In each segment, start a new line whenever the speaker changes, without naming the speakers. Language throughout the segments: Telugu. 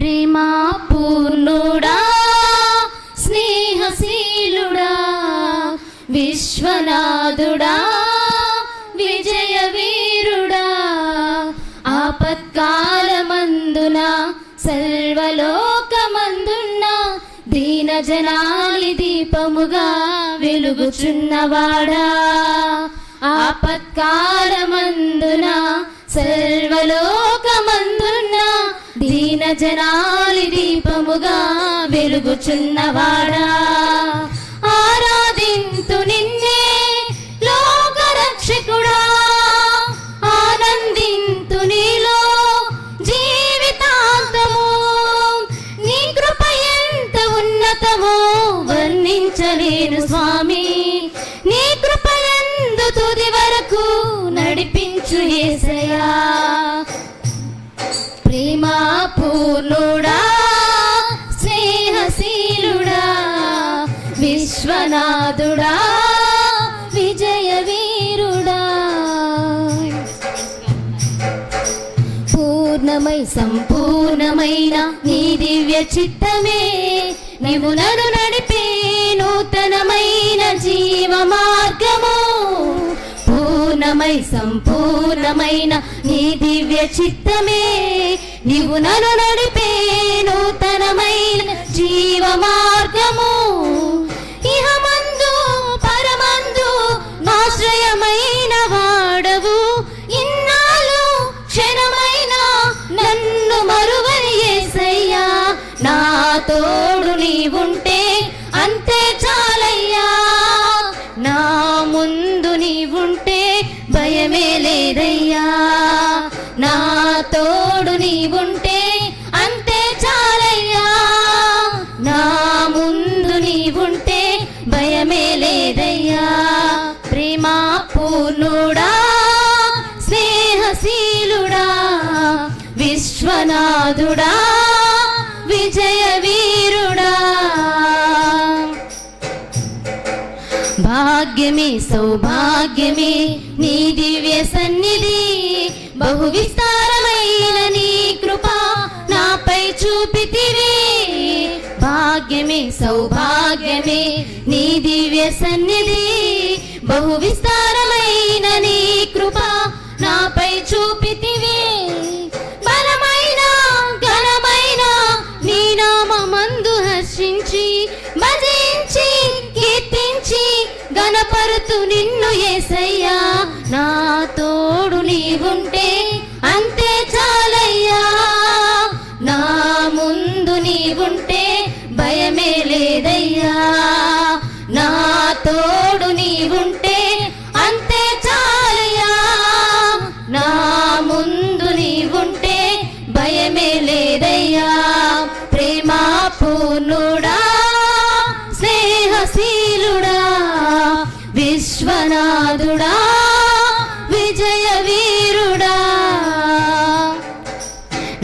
ప్రేమా పూర్ణుడా స్నేహశీలుడా విశ్వనాథుడా విజయ వీరుడా ఆపత్కాలమందున సర్వలోకమందున్న దీన జనాలి దీపముగా వెలుగుచున్నవాడా ఆపత్కాలమందున సర్వలోకమందున్న దీన జనాలి దీపముగా వెలుగుచున్నవాడా ఆరాధింతు నిన్నే లోకరక్షకుడా ఆనందింతు నీలో జీవితాంతము నీ కృప ఎంత ఉన్నతమో వర్ణించలేను స్వామి నీ కృప ఎందు తుది వరకు నడిపించు యేసయ్యా ప్రేమా పూర్ణుడా స్నేహశీలుడా విశ్వనాథుడా విజయ వీరుడా పూర్ణమై సంపూర్ణమైన నీ దివ్య చిత్తమే నీవు నన్ను నడిపే నూతనమైన జీవ మార్గము పూర్ణమై సంపూర్ణమైన నీ దివ్య చిత్తమే నీవు నన్ను నడిపే నూతనమైన జీవ మార్గము ఇహమందు పరమందు ఆశ్రయమైన వాడవు ఇన్నాళ్ళు క్షణమైన నన్ను మరువని యేసయ్యా నా తోడు నీవుంటే అంతే చాలయ్యా నా ముందు నీవుంటే భయమే లేదయ్యా నా తోడు నీవుంటే అంతే చాలయ్యా నా ముందు నీవుంటే భయమే లేదయ్యా ప్రేమా పూర్ణుడా స్నేహశీలుడా విశ్వనాథుడా విజయ వీరుడా భాగ్యమే సౌభాగ్యమే నీ దివ్య సన్నిధి బహు విస్తారమైన నీ కృప నాపై చూపితివి భాగ్యమే సౌభాగ్యమే నీ దివ్య సన్నిధి బహు విస్తారమైన నీ కృప నాపై చూపితివి బలమైన ఘనమైన నీ నామమందు హర్షించి భజించి కీర్తించి గణపరుతు నిన్ను యేసయ్యా నా తోడు నీవుంటే అంతే చాలయ్యా నా ముందు నీవుంటే భయమే లేదయ్యా నా తోడు నీవుంటే అంతే చాలయ్యా నా ముందు నీవుంటే భయమే లేదయ్యా ప్రేమా పూర్ణుడా స్నేహశీలుడా విశ్వనాథుడా విజయ వీరుడా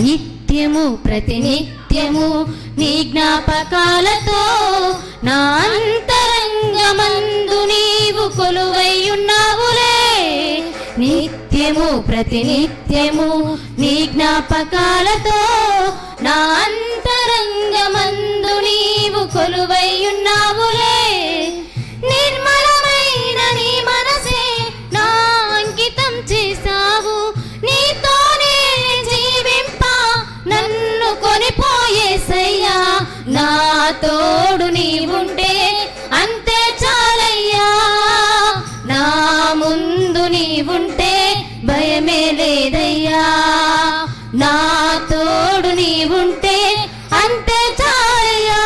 నిత్యము ప్రతినిత్యము నీ జ్ఞాపకాలతో నా అంతరంగమందు నీవు కొలువై ఉన్నావులే నిత్యము ప్రతినిత్యము నీ జ్ఞాపకాలతో నా అంతరంగమందు నీవు కొలువై ఉన్నావులే నిర్మలమైన నీ మనసే నా అంకితం చేశావు నీతోనే జీవింప నన్ను కొనిపోయేసయ్యా నా తోడు నీవుంటే అంతే చాలయ్యా నా ముందు నీవుంటే భయమే లేదయ్యా నా తోడు నీవుంటే అంతే చాలయ్యా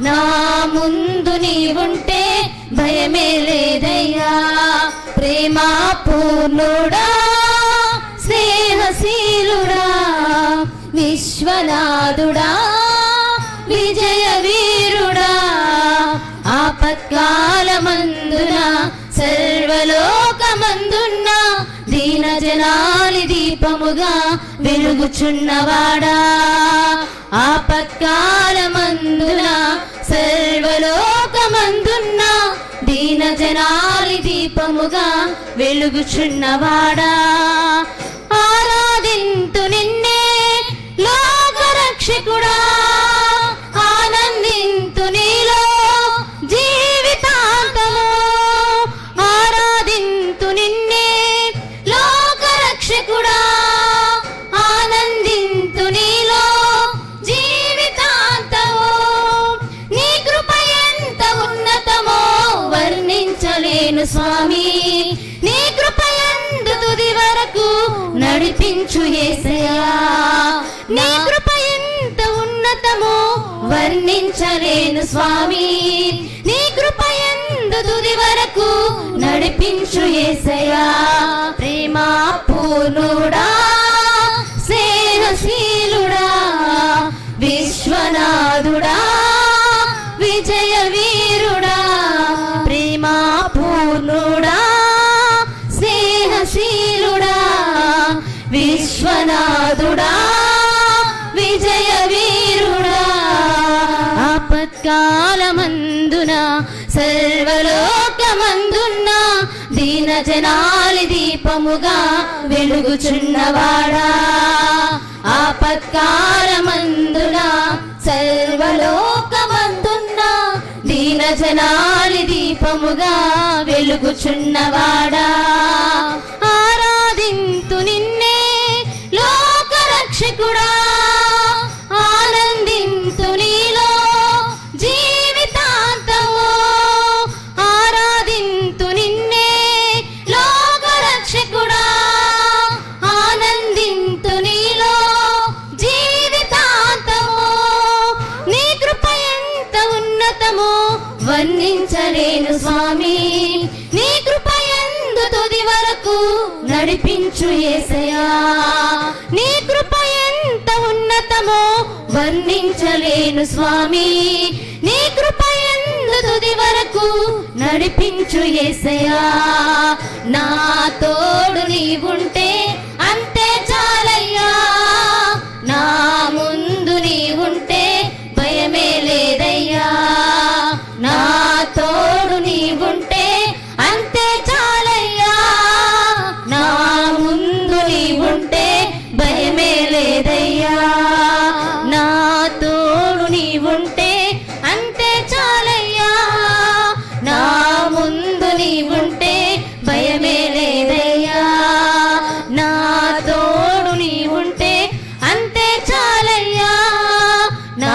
నా ముందు నీవుంటే భయమే లేదయ్యా ప్రేమా పూర్ణుడా స్నేహశీలుడా విశ్వనాథుడా విజయ వీరుడా ఆపత్కాలమందున సర్వలోకమందున్న దీన జనాలి దీపముగా వెలుగుచున్నవాడా ఆపత్కాలమందున సర్వలోకమందున్న దీన జనాలి దీపముగా వెలుగుచున్నవాడా ఆరాధింతు నిన్నే లోకరక్ష రక్షకుడా ఆనందింతు నీలో జీవితాంతము ఆరాధింతు నిన్నే లోక రక్షకుడా ఆనందింతు నీలో జీవితాంతము నీ కృప ఎంత ఉన్నతమో వర్ణించలేను స్వామి నీ కృప ఎందు తుది వరకు నడిపించు యేసయ్యా నీ కృప ఎంత ఉన్నతమో వర్ణించలేను స్వామి నీ కృప ఎందు తుది వరకు నడిపించు యేసయ్యా ప్రేమ పూర్ణుడా స్నేహశీలుడా విశ్వనాథుడా విజయ వీరుడా ప్రేమ పూర్ణుడా స్నేహశీలుడా విశ్వనాథుడా విజయ వీరుడా ఆపత్కాలమందున సర్వలోకమందున్న దీన జనాలి దీపముగా వెలుగుచున్నవాడా ఆపత్కాలమందున సర్వలోకమందున్న దీన జనాలి దీపముగా వెలుగుచున్నవాడా ఆరాధింతు నిన్నే లోక రక్షకుడా ఆనందింతు నీలో జీవితాంతము ఆరాధింతు నిన్నే లోక రక్షకుడా ఆనందింతు నీలో జీవితాంతము నీ కృప ఎంత ఉన్నతమో వర్ణించలేను స్వామి నీ కృప ఎందు తుది వరకు నడిపించు యేసయ్యా నీ కృప ఎంత ఉన్నతమో వర్ణించలేను స్వామి నీ కృప ఎందు తుది వరకు నడిపించు యేసయ్యా నా తోడు నీవుంటే అంతే చాలయ్యా నా ముందు నీవుంటే భయమే లేదయ్యా నా తోడు నీవుంటే అంతే చాలయ్యా నా ముందు నీవుంటే భయమే లేదయ్యా నా తోడు నీవుంటే అంతే చాలయ్యా నా ముందు నీవుంటే భయమే లేదయ్యా నా తోడు నీవుంటే అంతే చాలయ్యా నా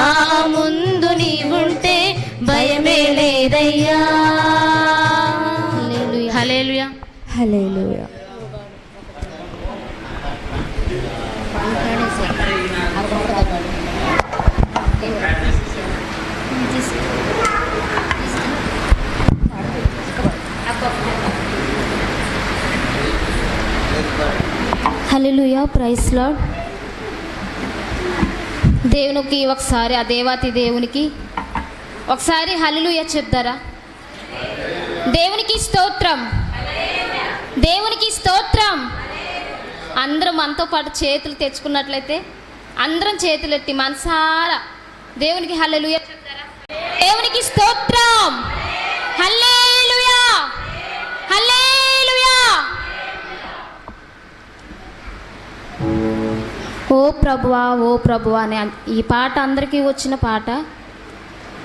ముందు నీవుంటే భయమే లేదయ్యా హల్లెలూయా
హల్లెలూయా.
హల్లెలూయా ప్రైజ్ లార్డ్ దేవునికి ఒకసారి ఆ దేవాతి దేవునికి ఒకసారి హల్లెలూయా చెప్తారా దేవునికి స్తోత్రం దేవునికి స్తోత్రం అందరం మనతో పాటు చేతులు తెచ్చుకున్నట్లయితే అందరం చేతులు ఎత్తి మనసారా దేవునికి హల్లెలూయా చెప్తారా దేవునికి స్తోత్రం హల్లెలూయా హల్లెలూయా ఓ ప్రభువా అని ఈ పాట అందరికీ వచ్చిన పాట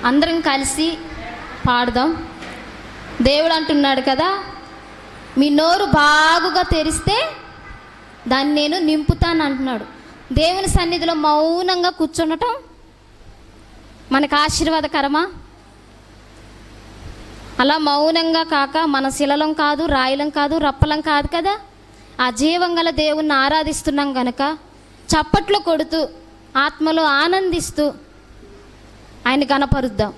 అందరం కలిసి పాడదాం దేవుడు అంటున్నాడు కదా మీ నోరు బాగుగా తెరిస్తే దాన్ని నేను నింపుతాను అంటున్నాడు దేవుని సన్నిధిలో మౌనంగా కూర్చుండటం మనకు ఆశీర్వాదకరమా అలా మౌనంగా కాక మన శిలలం కాదు రాయలం కాదు రప్పలం కాదు కదా ఆ జీవం గల దేవుణ్ణి ఆరాధిస్తున్నాం గనక చప్పట్లు కొడుతూ ఆత్మలో ఆనందిస్తూ ఆయన గణపరుద్దాం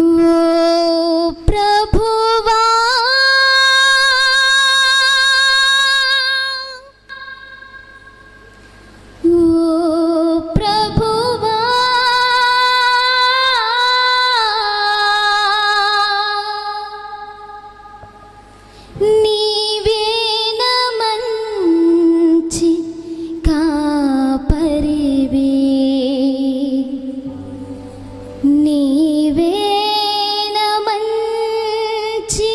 ఓ ప్రభువా ఓ ప్రభువా నీవే నా మంచి కాపరివి నీవే నా మంచి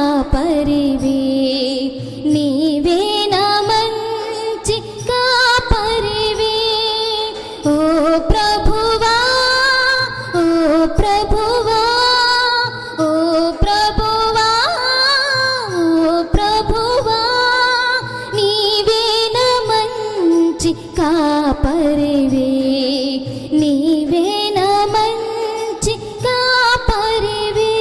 కాపరివి, నీవే నా మంచి కాపరివి. ఓ ప్రభువా, ఓ ప్రభువా, ఓ ప్రభువా, ఓ ప్రభువా, నీవే నా మంచి కాపరివి, నీవే నా మంచి కాపరివి,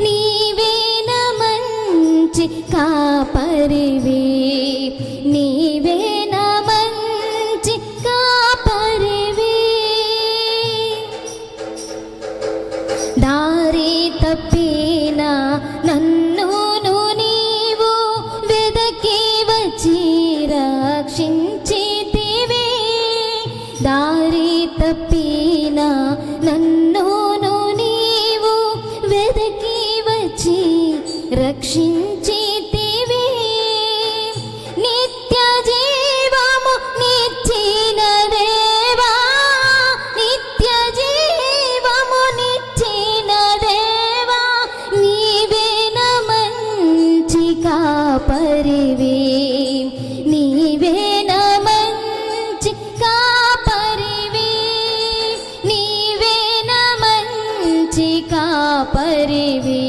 నీవే నా మంచి కాపరివి, నీవే నా మంచి కాపరివి. దారి తప్పిన నన్నును నీవు వెదకి వచ్చి రక్షించితివి. దారి తప్పిన నన్నును నీవు వెదకి వచ్చి రక్షించితివి. నిత్య జీవము నిచ్చిన దేవా, నిత్య జీవము నిచ్చిన దేవా, నీవే నా మంచి కాపరివి, నీవే నా మంచి కాపరివి, నీవే నా మంచి కాపరివి,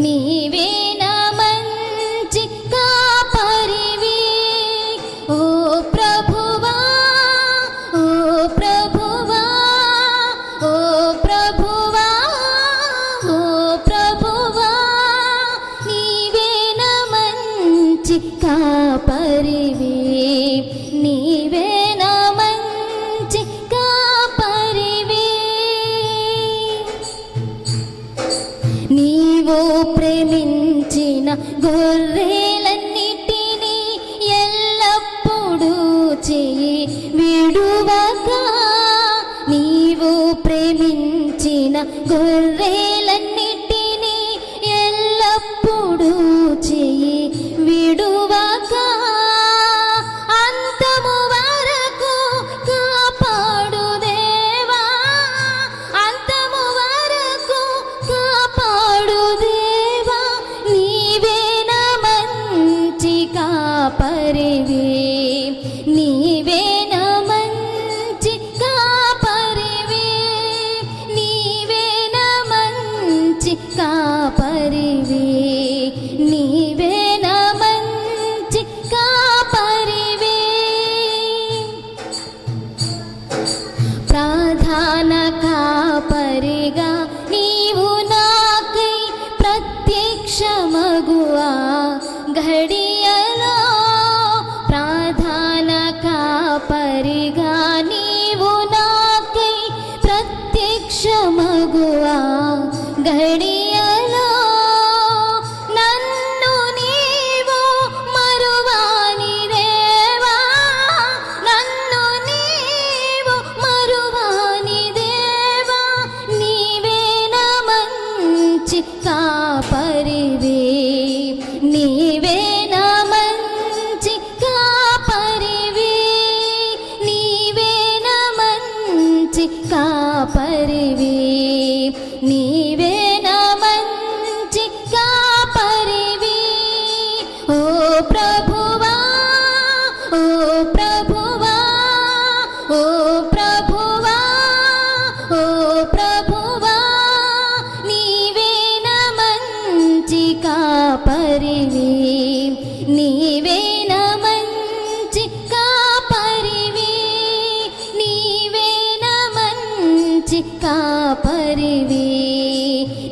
నీవే నా మంచి కాపరివి. ఓ ప్రభువా, ఓ ప్రభువా, ఓ ప్రభువా, ఓ ప్రభువా, నీవే నా మంచి కాపరివి, నీవే నా మంచి కాపరివి. నీవు ప్రేమించిన గొర్రెలన్నిటినీ ఎల్లప్పుడూ చెయ్యి విడువక, నీవు ప్రేమించిన గొర్రెలన్నిటినీ ఎల్లప్పుడూ చెయ్యి విడువక, అంతము వరకు కాపాడు దేవా, అంతము వరకు కాపాడు దేవా, నీవే నా మంచి కాపరివి, నీవే నా మంచి కాపరివి, నీవే నా మంచి కాపరివి, నీవే నా మంచి కాపరివి. ప్రధాన కాపరిగా నీవు నాకై ప్రత్యక్షమగువా ఘడియలో, ప్రధాన కాపరిగా నీవు నాకై ప్రత్యక్షమగువా ఘడియలో, నన్ను నీవు మరువాని దేవా, నన్ను నీవు మరువాని దేవా, నీవే నా మంచి కాపరివి, నీవే నా మంచి కాపరివి, నీవే నా మంచి కాపరివి, నీవే నా మంచి కాపరివి. ఓ ప్రభువా, ఓ ప్రభువా, ఓ ప్రభువా, ఓ ప్రభువా, నీవే నా మంచి కాపరివి, నీవే నా మంచి కాపరివి, నీవే నా మంచి కాపరివి,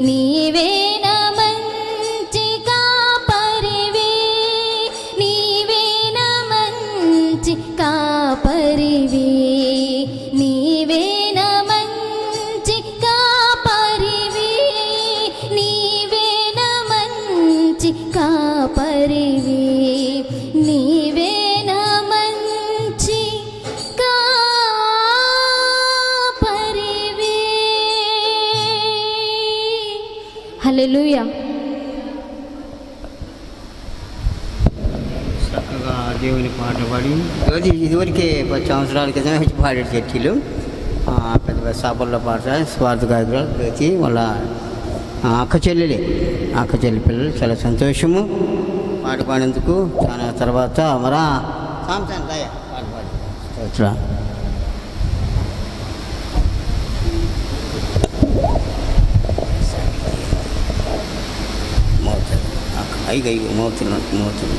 నీవే నా మంచి కాపరివి, నీవే నా మంచి కాపరివి, నీవే నా మంచి కాపరివి, నీవే నా మంచి కాపరివి, నీవే నా మంచి కాపరివి. హల్లెలూయా.
చక్కగా దేవుని పాట పాడి ఇదివరకే 10 సంవత్సరాల క్రితమే వచ్చి పాడాడు చర్చిలు. పెద్ద పెద్ద సభల్లో పాడతారు, స్వార్థ గాయకులు వచ్చి మళ్ళా అక్క చెల్లి పిల్లలు చాలా సంతోషము పాట పాడేందుకు. చాలా తర్వాత మరా సాంసన్ రాయ పాట పాడు స్తోత్రం. మౌతులు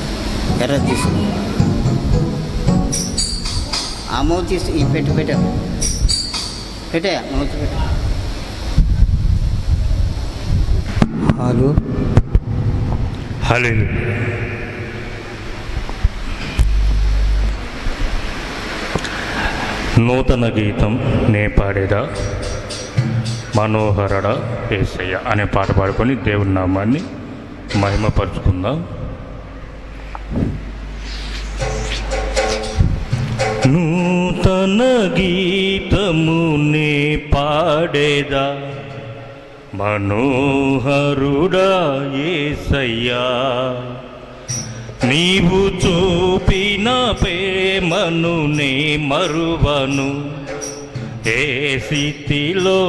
ఎర్ర తీసుకు ఆ మౌత్ తీసు ఈ పెట్టే మౌత్ పెట్ట.
హల్లెలూయా. నూతన గీతం నే పాడేదా మనోహరడ యేసయ్య అనే పాట పాడుకొని దేవుని నామాన్ని మహిమపరుచుకుందాం. నూతన గీతము నే పాడేదా మనోహరుడా యేసయ్యా, నీవు చూపిన ప్రేమను నే మరువను, ఏ స్థితిలోనైనను.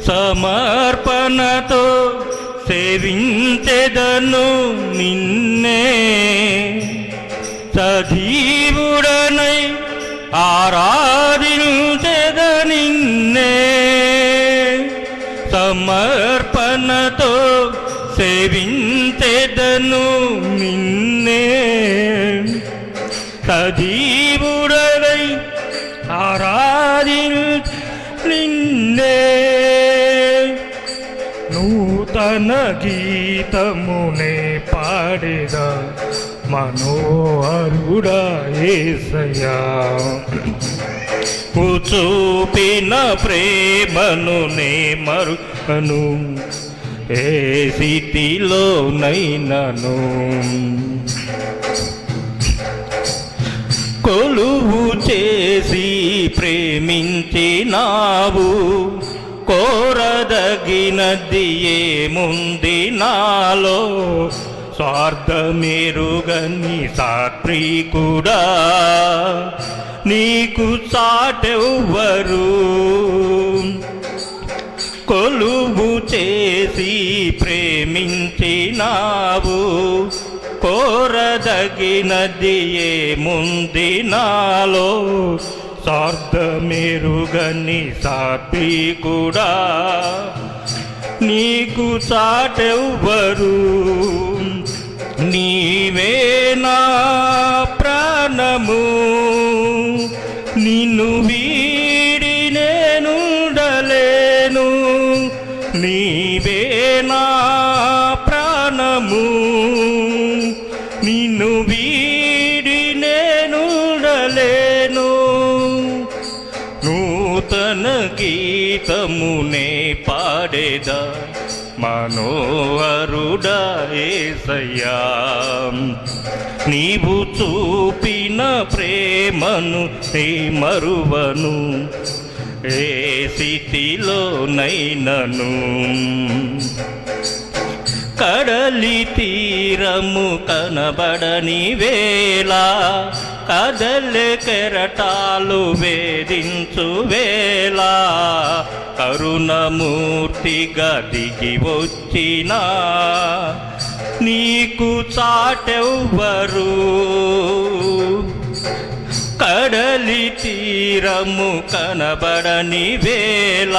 సమర్పణతో సేవించెదను నిన్నే, సజీవుడనై ఆరాధించెద నిన్నే. సమర్పణతో సేవించెదను నిన్నే, సజీవుడనై ఆరాధించెద నిన్నే. నూతన గీతమునే పాడేదా మనోహరుడా యేసయ్యా, చూపిన ప్రేమను నే మరువను, ఏ స్థితిలోనైనను. కొలువు చేసి ప్రేమించినావు, కోరదగినది ఏముంది నాలో. స్వార్థమెరుగని సాత్వికుడా, నీకు సాటెవ్వరు. కొలువు చేసి ప్రేమించినావు, కోరదగినది ఏముంది నాలో. స్వార్థమెరుగని సాత్వికుడా, నీకు సాటెవ్వరు. నీవే నా ప్రాణము, నిన్ను వీడి నేనుండలేను. నీవే నా ప్రాణము, నిన్ను వీడి నేనుండలేను. నూతన గీతమునే పాడేదా మనోహరుడా యేసయ్యా, నీవు చూపిన ప్రేమను నే మరువను, ఏ స్థితిలోనైనను. కడలి తీరము కనబడని వేళ, కదలే కెరటాలు వేధించు వేళ, కరుణమూర్తిగా దిగి వచ్చినా నీకు చాటెవ్వరు. కడలి తీరము కనబడని వేళ,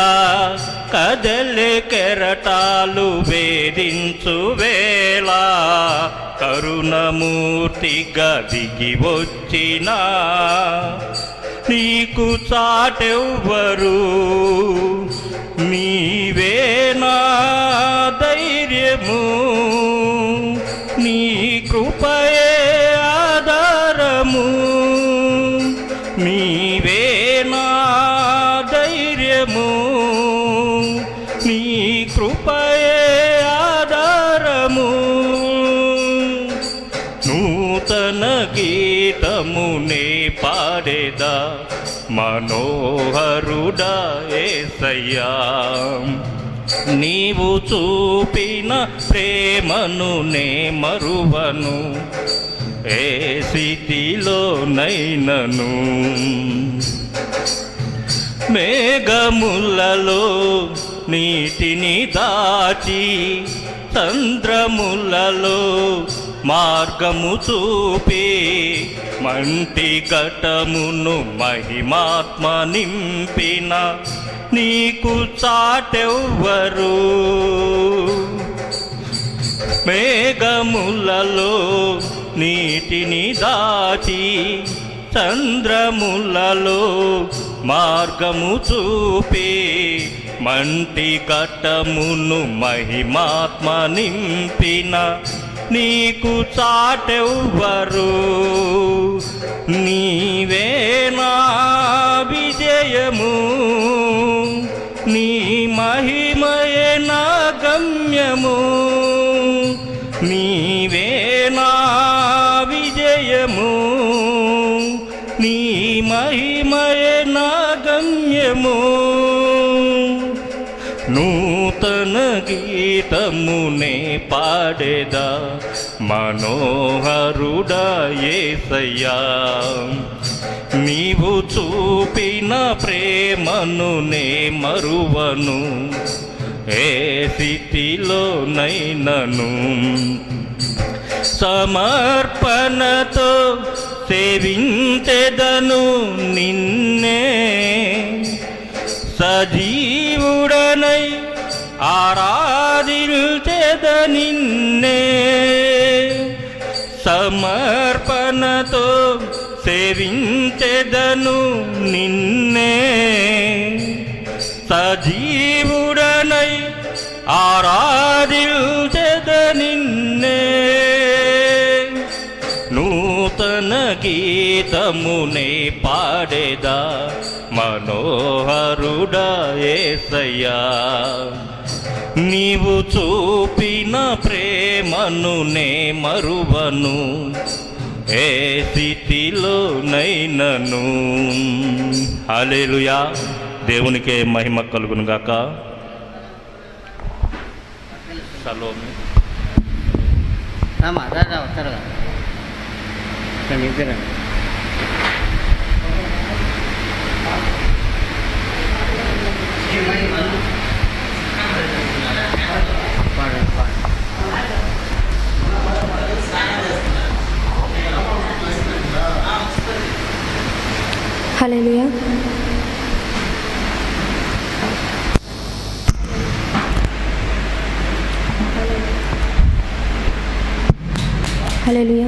కదలే కెరటాలు వేధించు వేళ, కరుణమూర్తిగా దిగి వచ్చినా నీకు చాటెవ్వరు. నీవే నా ధైర్యము, నీ కృపయే ఆధారము. నీవే నా ధైర్యము, నీ కృపయే ఆధారము. నూతన గీతమునే పాడేదా మనోహరుడా యేసయ్యా, నీవు చూపిన ప్రేమను నే మరువను, ఏ స్థితిలోనైనను.
మేఘములలో నీటిని దాటి చంద్రములలో మార్గము చూపి మంటి ఘటమును మహిమాత్మ నింపిన నీకు చాటెవ్వరు. మేఘములలో నీటిని దాటి చంద్రములలో మార్గము చూపి మంటి ఘటమును మహిమాత్మ నింపిన నీకు చాటెవ్వరు. నీవే నా విజయము, నీ మహిమయే నా గమ్యము. నీవే నా విజయము, నీ మహిమయే నా గమ్యము. నూతన గీతమునే పాడేదా మనోహరుడా యేసయ్యా. నీవు చూపిన ప్రేమను నే మరువను, ఏ స్థితిలోనైనను. సమర్పణతో సేవించెదను నిన్నే, సజీవుడనై ఆరాధించెద నిన్నే. సమర్పణతో సేవించెదను నిన్నే, సజీవుడనై ఆరాధించెద నిన్నే. నూతన గీతమునే పాడేదా మనోహరుడా యేసయ్యా. నీవు చూపిన ప్రేమను నే మరువను, ఏ స్థితిలోనైనను. హల్లెలూయా. దేవునికే మహిమ కలుగును గాక. షలోమ్.
రామా రా త్వరగా ఇద్దరు
హల్లెలూయా. హల్లెలూయా.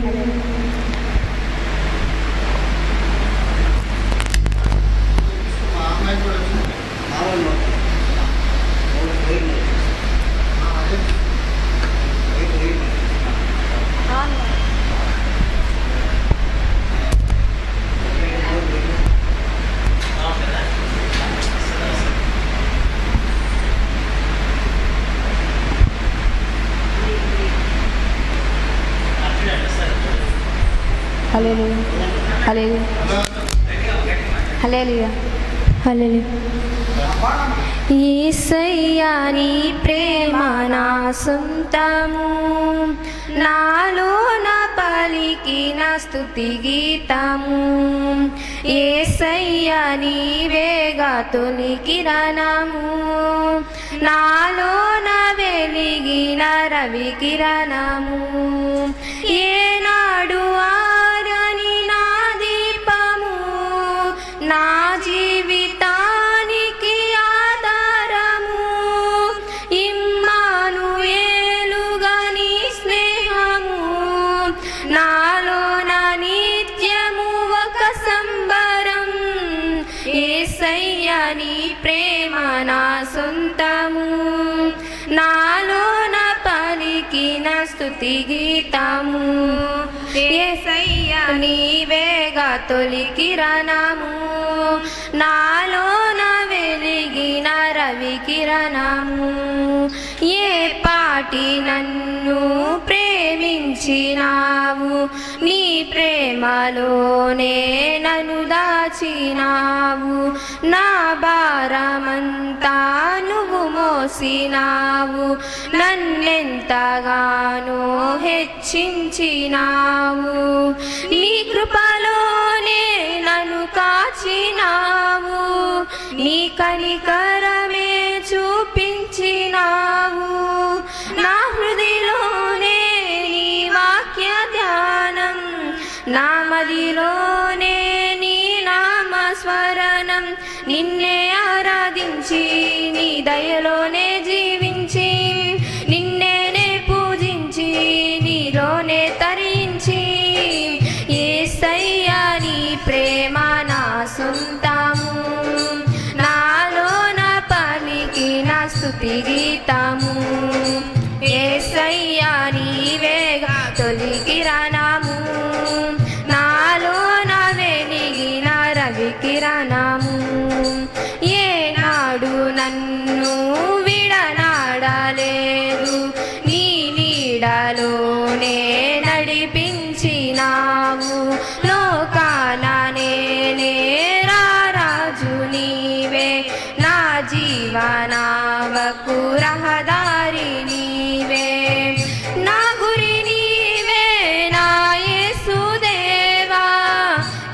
హల్లెలూయా. హల్లెలూయా. హల్లెలూయా. హల్లెలూయా. యేసయ్యా నీ ప్రేమ నా సొంతము, నాలోన పలికిన స్తుతి గీతము. యేసయ్యా నీవేగా తొలి కిరణము, నాలోన వెలిగిన రవి కిరణము. ఏనాడు ఆరని నా దీపము, నా జీవితానికి ఆధారము. ఇమ్మానుయేలుగా నీ స్నేహము, నాలోన నిత్యము ఒక సంబరం. యేసయ్యా నీ ప్రేమ నా సొంతము, నాలోన పలికిన స్తుతి గీతము. యేసయ్యా నీవేగా తొలి కిరణము, నాలోన వెలిగిన రవి కిరణము. ఏ పాటి నన్ను ప్రేమించినావు, నీ ప్రేమలోనే నన్ను దాచినావు. నా భారమంతా నువ్వు మోసినావు, నన్నెంతగానో హెచ్చించినావు. నీ కృపలో నన్ను కాచినావు, నీ కనికరమే చూపించినావు. నా హృదయలోనే నీ వాక్య ధ్యానం, నా మదిలోనే నీ నామస్మరణం. నిన్నే ఆరాధించి నీ దయలోనే జీవించి, నిన్నే పూజించి నీలోనే తరించి, యేసయ్యా నీ ప్రేమ నా సొంతము, నాలోన పలికిన స్తుతి గీతము. యేసయ్యా నీవేగా తొలి కిరణము, నాలోన వెలిగిన రవి కిరణము. ఏనాడు నన్ను విడనాడలేదు, నీ నీడలోనే నడిపించినావు. లోకాన నేనే రారాజు నీవే, నా జీవనావకు రహదారి నీవే. నా గురి నీవే నా యేసుదేవా,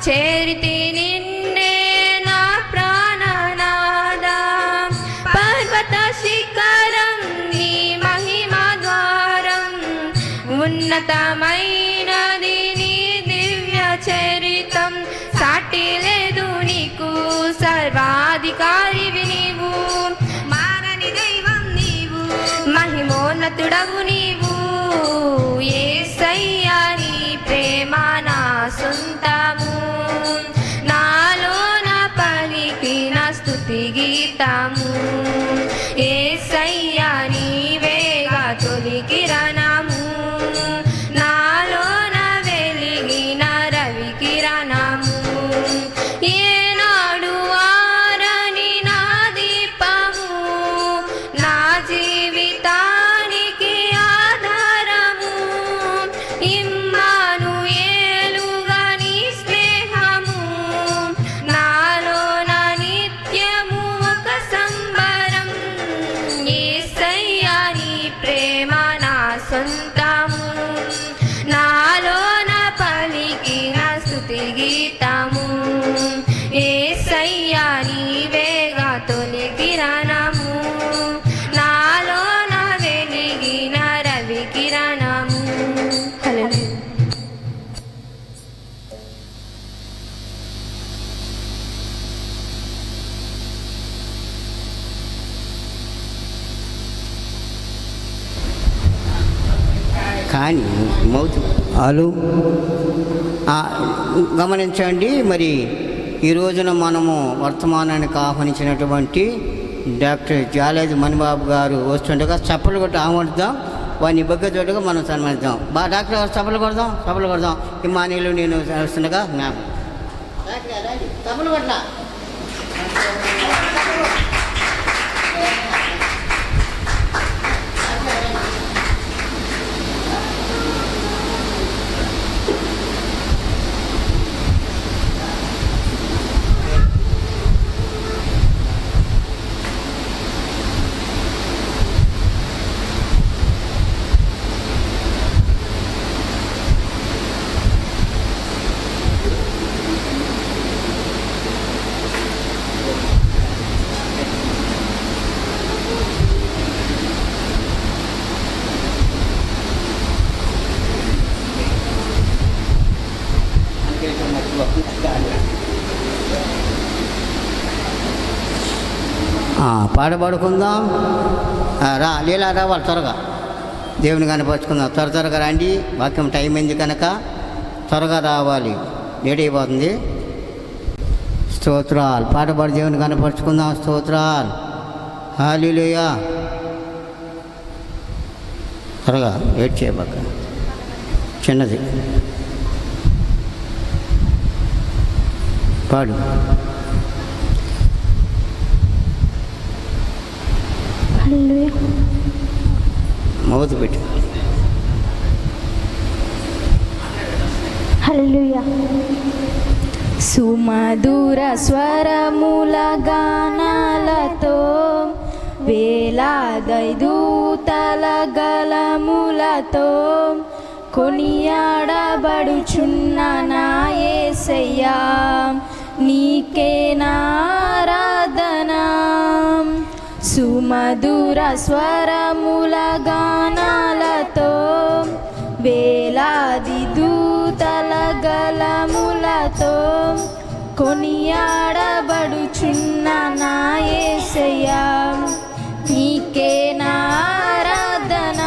చేరితి నిన్నే నా ప్రాణనాదా. పర్వత శిఖరం నీ మహిమ ద్వారం, ఉన్నతమైనది నీ దివ్య చరితం. సాటి లేదు నీకు, సర్వాధికారివి నీవు, మారని దైవం నీవు, మహిమోన్నతుడవు నీవు. యేసయ్యా నీ ప్రేమ నా సొంతము, నాలోన పలికిన స్తుతి గీతము. యేసయ్యా నీవేగా తొలి కిరణము, నాలోన వెలిగిన రవి కిరణము. ఏనాడు ఆరని నా దీపము, నా జీవితానికి ఆధారము. ఇమ్మానుయేలుగా నీ స్నేహము, నాలోన నిత్యము ఒక సంబరం. యేసయ్యా నీ ప్రేమ నా సొంతము, నాలోన పలికిన స్తుతి గీతము. యేసయ్యా నీవేగా తొలి కిరణము, నాలోన వెలిగిన రవి కిరణము. హల్లెలూయా.
కానీ మౌతు ఆలు గమనించండి. మరి ఈ రోజున మనము వర్తమానానికి ఆహ్వానించినటువంటి డాక్టర్ జాలేజ్ మణిబాబు గారు వస్తుండగా చప్పలు కొట్టి ఆహ్వానిద్దాం, వారిని బగ్గతోడుగా మనం సన్మానిద్దాం. డాక్టర్ గారు చప్పలు కొడదాం, చప్పలు కొడదాం. ఇమానీయులు నేను వస్తుండగా చప్పలు కొట్లా. పాడబడుకుందాం. లీలా రావాలి త్వరగా, దేవుని కనపరుచుకుందాం. త్వరగా రండి, వాక్యం టైం అయింది కనుక త్వరగా రావాలి, లేట్ అయిపోతుంది. స్తోత్రాలు పాటపాడు దేవుని కనపరుచుకుందాం. స్తోత్రాలు, హల్లెలూయా. త్వరగా వెయిట్ చేయబాక, చిన్నది పాడు. మౌతు పెట్టు.
హల్లెలూయా. సుమధుర స్వరముల గానాలతో వేలాది దూతల గలములతో కొనియాడబడుచున్న నా యేసయ్యా నీకే నారాధన. సుమధుర స్వరముల గానాలతో వేలాది దూతల గలములతో కొనియాడబడుచున్న నా యేసయ్యా నీకే నారాధన.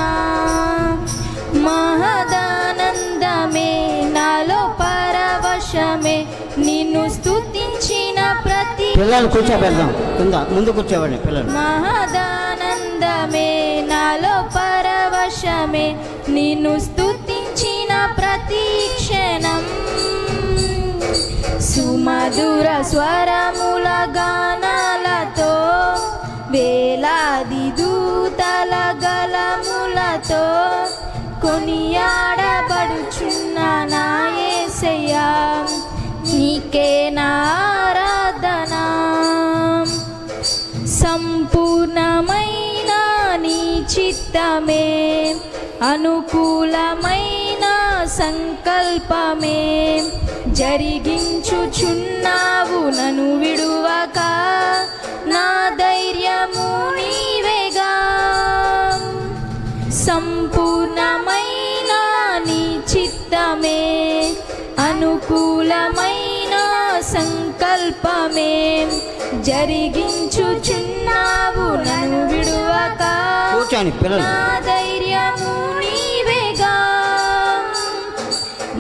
మహదానందమే నాలో పరవశమే నిన్ను స్తుతించిన ప్రతి
పిల్లలు కూర్చోబెడదాం, కింద ముందు కూర్చోబడి పిల్లలు.
మహదానందమే నాలో పరవశమే నిన్ను స్తుతించిన ప్రతి క్షణం. సుమధుర స్వరముల గానాలతో వేలాది దూతల గలములతో కొనియాడబడుచున్న నా యేసయ్యా నీకే నారాధన. సంపూర్ణమైన నీ చిత్తమే అనుకూలమైన సంకల్పమే జరిగించుచున్నావు నన్ను విడువక. నా ధైర్యము నీవేగా. సంపూర్ణమైన నీ చిత్తమే అనుకూలమైన సంకల్పమే జరిగించుచున్నావు నన్ను విడువక.
కూర్చోండి పిల్లలు.
నా ధైర్యము నీవేగా.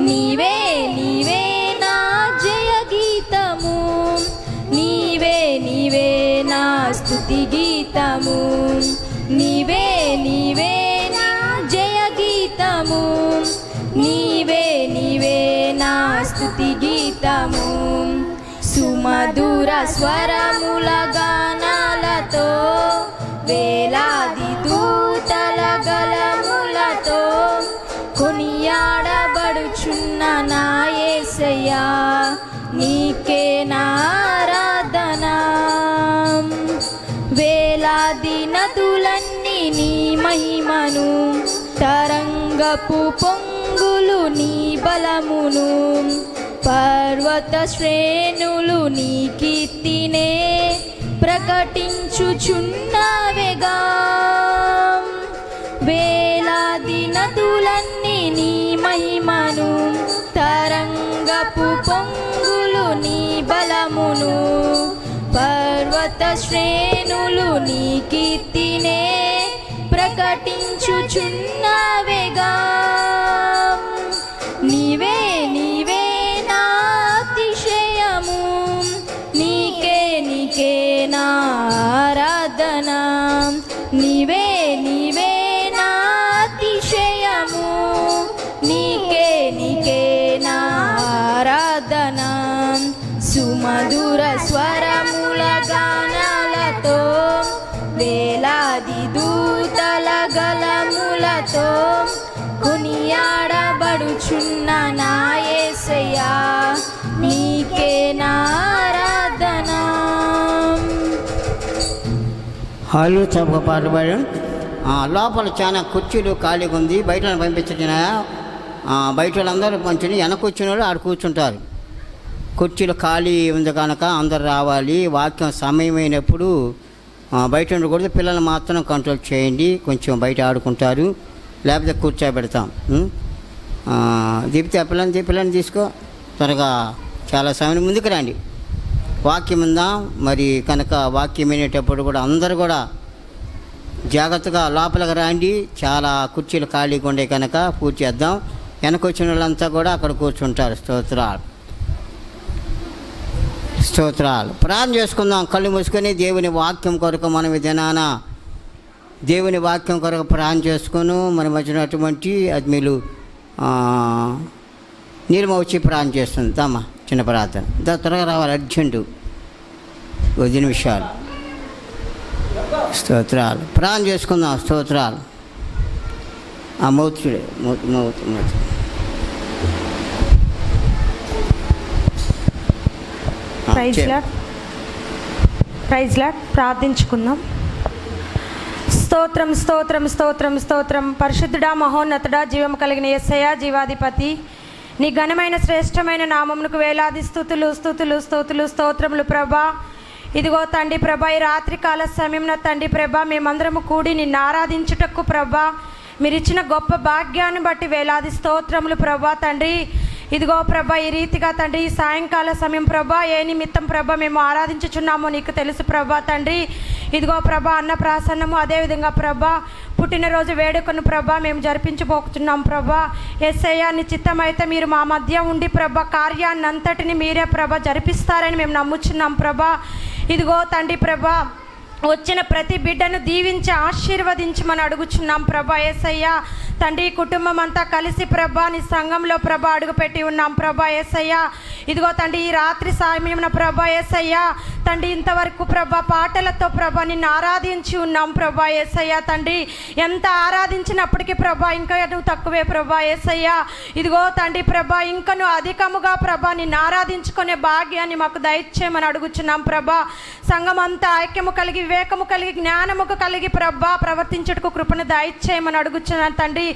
నీవే నీవే నా జయ గీతము, నీవే నీవే నా స్తుతి గీతము, నీవే నీవే నా జయ గీతము, నీవే నీవే నా స్తుతి గీతము. సుమధుర స్వరముల గానాలతో వేలాది దూతల గలములతో కొనియాడబడుచున్న నా యేసయ్యా నీకే నారాధన. వేలాది నదులన్నీ నీ మహిమను, తరంగపు పొంగులు నీ బలమును, పర్వత శ్రేణులు నీ కీర్తినే ప్రకటించుచున్నవేగా. వేలాది నదులన్నీ నీ మహిమను, తరంగపు పొంగులు నీ బలమును, పర్వత శ్రేణులు నీ కీర్తినే ప్రకటించుచున్నవేగా. నీవే నీవే నా అతిశయము, నీకే నీకే నా ఆరాధన. నీవే నీవే నా అతిశయము, నీకే నీకే నా ఆరాధన. సుమధుర స్వరముల గానాలతో వేలాది దూతల గలములతో కొనియాడబడుచున్న నా యేసయ్యా నీకే నారాధన.
హాలు చప్ప పాట పాడాం. లోపల చాలా కుర్చీలు ఖాళీగా ఉంది, బయట పంపించిన బయట వాళ్ళందరూ పంచుని వెనక కూర్చున్న వాళ్ళు ఆడ కూర్చుంటారు. కుర్చీలు ఖాళీ ఉంది కనుక అందరు రావాలి. వాక్యం సమయమైనప్పుడు బయట ఉండకూడదు. పిల్లలు మాత్రం కంట్రోల్ చేయండి, కొంచెం బయట ఆడుకుంటారు, లేకపోతే కూర్చోబెడతాం. దీపితే పిల్లల్ని తీసుకో, త్వరగా చాలా సమయం ముందుకు రండి. వాక్యం ఉందాం. మరి కనుక వాక్యం వినేటప్పుడు కూడా అందరూ కూడా జాగ్రత్తగా లోపలికి రండి. చాలా కుర్చీలు ఖాళీగా ఉండే కనుక పూజ చేద్దాం. వెనక వచ్చిన వాళ్ళంతా కూడా అక్కడ కూర్చుంటారు. స్తోత్రాలు స్తోత్రాలు. ప్రార్థన చేసుకుందాం. కళ్ళు మూసుకొని దేవుని వాక్యం కొరకు మనం దినాన దేవుని వాక్యం కొరకు ప్రార్థన చేసుకుని మనం వచ్చినటువంటి ఆత్మీయులు నీలిమ వచ్చి ప్రార్థన చేస్తుంది. తమ్మా చిన్న ప్రార్థన త్వరగా రావాలి, అర్జెంటు 10 నిమిషాలు. స్తోత్రాలు. ప్రార్థన చేసుకుందాం. స్తోత్రాలు. ఆ మౌతుడే మౌత్
ప్రైజ్ లార్డ్ ప్రార్థించుకుందాం. స్తోత్రం స్తోత్రం స్తోత్రం స్తోత్రం. పరిశుద్ధుడా, మహోన్నతుడా, జీవం కలిగిన యేసయ్య, జీవాధిపతి, నీ ఘనమైన శ్రేష్టమైన నామమునకు వేలాది స్తుతులు స్తుతులు స్తుతులు స్తోత్రములు ప్రభా. ఇదిగో తండ్రి ప్రభా, ఈ రాత్రికాల సమయంలో తండ్రి ప్రభా మేమందరము కూడి నిన్ను ఆరాధించుటకు ప్రభా మీరు ఇచ్చిన గొప్ప భాగ్యాన్ని బట్టి వేలాది స్తోత్రములు ప్రభా తండ్రి. ఇదిగో ప్రభా, ఈ రీతిగా తండ్రి ఈ సాయంకాల సమయం ప్రభా ఏ నిమిత్తం ప్రభా మేము ఆరాధించుచున్నామో నీకు తెలుసు ప్రభా తండ్రి. ఇదిగో ప్రభా అన్నప్రాసన్నము, అదేవిధంగా ప్రభా పుట్టినరోజు వేడుకను ప్రభా మేము జరిపించబోతున్నాం ప్రభా. యేసయ్య, నీ చిత్తమైతే మీరు మా మధ్య ఉండి ప్రభా కార్యాన్ని అంతటిని మీరే ప్రభా జరిపిస్తారని మేము నమ్ముచున్నాం ప్రభా. ఇదిగో తండ్రి ప్రభా, వచ్చిన ప్రతి బిడ్డను దీవించి ఆశీర్వదించమని అడుగుచున్నాం ప్రభా. యేసయ్య తండ్రి, కుటుంబం అంతా కలిసి ప్రభా నీ సంఘంలో ప్రభా అడుగుపెట్టి ఉన్నాం ప్రభా. యేసయ్య ఇదిగో తండ్రి ఈ రాత్రి సమయమున ప్రభా యేసయ్య తండ్రి ఇంతవరకు ప్రభా పాటలతో ప్రభా నిన్ను ఆరాధించి ఉన్నాం ప్రభా. యేసయ్య తండ్రి, ఎంత ఆరాధించినప్పటికీ ప్రభా ఇంకా నువ్వు తక్కువే ప్రభా. యేసయ్య ఇదిగో తండ్రి ప్రభా ఇంకను అధికముగా ప్రభా నిన్ను ఆరాధించుకునే భాగ్యాన్ని మాకు దయచేయమని అడుగుచున్నాం ప్రభా. సంఘం అంతా ఐక్యము కలిగి, వివేకము కలిగి, జ్ఞానముకు కలిగి ప్రభా ప్రవర్తించుటకు కృపను దయచేయమని అడుగుచున్నాను తండ్రి.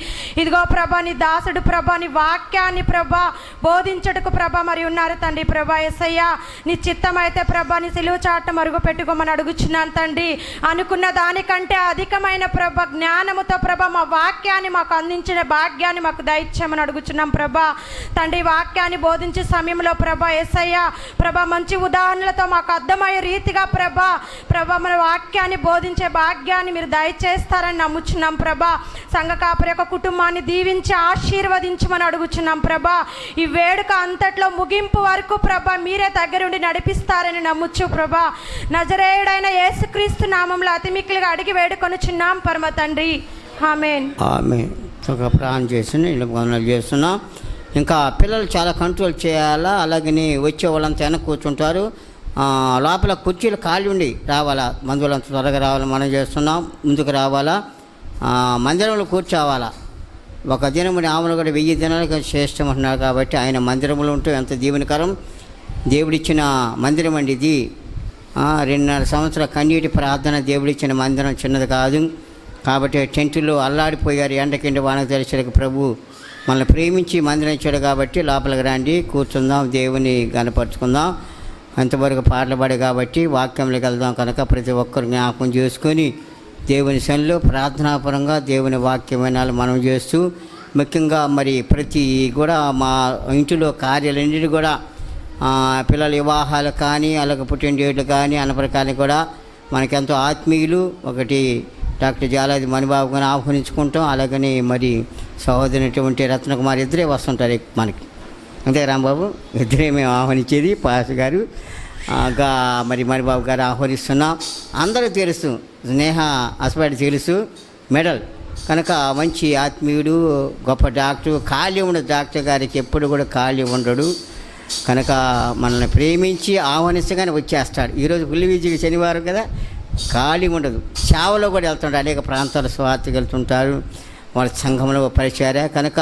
ఇదిగో ప్రభా నీ దాసుడు ప్రభా నీ వాక్యాన్ని ప్రభా బోధించుటకు ప్రభా మరి ఉన్నారు తండ్రి ప్రభా. యేసయ్య నీ చిత్తమైతే ప్రభా నీ సిలువ చాట మరుగు పెట్టుకోమని అడుగుచున్నాను తండ్రి. అనుకున్న దానికంటే అధికమైన ప్రభా జ్ఞానముతో ప్రభా మా వాక్యాన్ని మాకు అందించిన భాగ్యాన్ని మాకు దయచేయమని అడుగుచున్నాం ప్రభా తండ్రి. వాక్యాన్ని బోధించే సమయంలో ప్రభా యేసయ్య ప్రభా మంచి ఉదాహరణలతో మాకు అర్థమయ్యే రీతిగా ప్రభా మన వాక్యాన్ని బోధించే భాగ్యాన్ని మీరు దయచేస్తారని నమ్ముచున్నాం ప్రభా. సంఘ కాపరి యొక్క కుటుంబాన్ని దీవించి ఆశీర్వదించమని అడుగుచున్నాం ప్రభా. ఈ వేడుక అంతట్లో ముగింపు వరకు ప్రభా మీరే దగ్గరుండి నడిపిస్తారని నమ్ముచు ప్రభా. నజరేయుడైన యేసుక్రీస్తు నామంలో అతి మిక్కిలిగా అడిగి వేడుకొనుచున్నాం పరమ తండ్రి, ఆమేన్.
ఆమేన్. ఒక ప్రార్థన చేసి ఇలా వందనాలు చేస్తున్నాం. ఇంకా పిల్లలు చాలా కంట్రోల్ చేయాలా. అలాగని వచ్చే వాళ్ళంతా వెనక కూర్చుంటారు. లోపల కుర్చీలు ఖాళీ ఉండి రావాలా. మందులంతా త్వరగా రావాలా. మనం చేస్తున్నాం, ముందుకు రావాలా. మందిరంలో కూర్చోవాలా. ఒక దినముని ఆమెను కూడా 1000 దినాలకు శ్రేష్టం అంటున్నారు కాబట్టి ఆయన మందిరంలో ఉంటూ ఎంత దీవెనకరం. దేవుడిచ్చిన మందిరం అండి ఇది. 2.5 సంవత్సరాల కన్నీటి ప్రార్థన. దేవుడిచ్చిన మందిరం చిన్నది కాదు కాబట్టి టెంటులో అల్లాడిపోయారు. ఎండకిండి వాన తెలిసేలకు ప్రభు మనల్ని ప్రేమించి మందిరం ఇచ్చాడు కాబట్టి లోపలికి రండి, కూర్చుందాం, దేవుని గనపరుచుకుందాం. అంతవరకు పాటలు పాడే కాబట్టి వాక్యంలోకి వెళ్దాం కనుక ప్రతి ఒక్కరు జ్ఞాపకం చేసుకొని దేవుని సన్నిధిలో ప్రార్థనాపరంగా దేవుని వాక్యం వినాలి మనం చేస్తూ. ముఖ్యంగా మరి ప్రతి కూడా మా ఇంటిలో కార్యాలన్నిటి కూడా పిల్లల వివాహాలు కానీ అలాగే పుట్టినరోజులు కానీ అన్నప్రకారం కూడా మనకెంతో ఆత్మీయులు. ఒకటి డాక్టర్ జాలాది మణిబాబు గారిని ఆహ్వానించుకుంటాం. అలాగని మరి సహోదరునటువంటి రత్నకుమార్ ఇద్దరే వస్తుంటారు మనకి. అంతే రాంబాబు, ఇద్దరే మేము ఆహ్వానించేది. పాస్ గారు మరి మణిబాబు గారు ఆహ్వానిస్తున్నాం. అందరూ తెలుసు, స్నేహ హస్బెండ్ తెలుసు, మెడల్ కనుక మంచి ఆత్మీయుడు, గొప్ప డాక్టర్. ఖాళీ ఉండదు డాక్టర్ గారికి, ఎప్పుడు కూడా ఖాళీ ఉండడు కనుక మనల్ని ప్రేమించి ఆహ్వానిస్తగానే వచ్చేస్తాడు. ఈరోజు పుల్లి విజయకి శనివారం కదా, ఖాళీ ఉండదు. సేవలో కూడా వెళ్తుంటారు, అనేక ప్రాంతాల స్వార్థకి వెళ్తుంటారు. వాళ్ళ సంఘంలో పరిచారా కనుక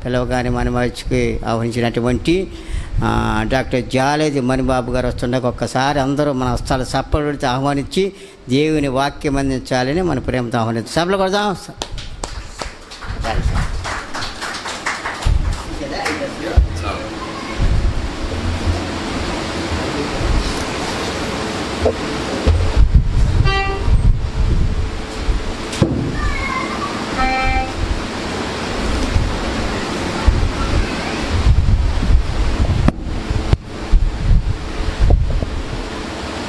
పిలవగానే మన మనిషికి ఆహ్వానించినటువంటి డాక్టర్ జాలేది మణిబాబు గారు వస్తుండగా ఒక్కసారి అందరూ మన హస్తాలు సప్పడితో ఆహ్వానించి దేవుని వాక్యం అందించాలని మన ప్రేమతో ఆహ్వానించి సభలు కొడదాం.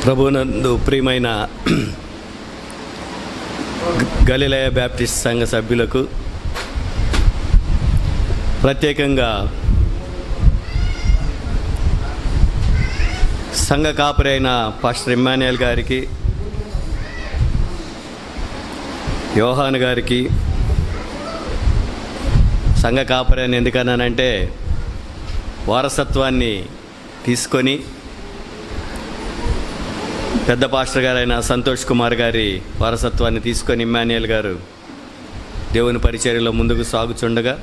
ప్రభునందు ప్రియమైన గలిలయ బ్యాప్టిస్ట్ సంఘ సభ్యులకు, ప్రత్యేకంగా సంఘ కాపరి అయిన పాస్టర్ ఇమ్మాన్యుయల్ గారికి, యోహాన్ గారికి, సంఘ కాపరి అని ఎందుకన్నానంటే వారసత్వాన్ని తీసుకొని పెద్ద పాస్టర్ గారైన సంతోష్ కుమార్ గారి వారసత్వాన్ని తీసుకొని ఇమ్మాన్యుయల్ గారు దేవుని పరిచర్యలో ముందుకు సాగుచుండగా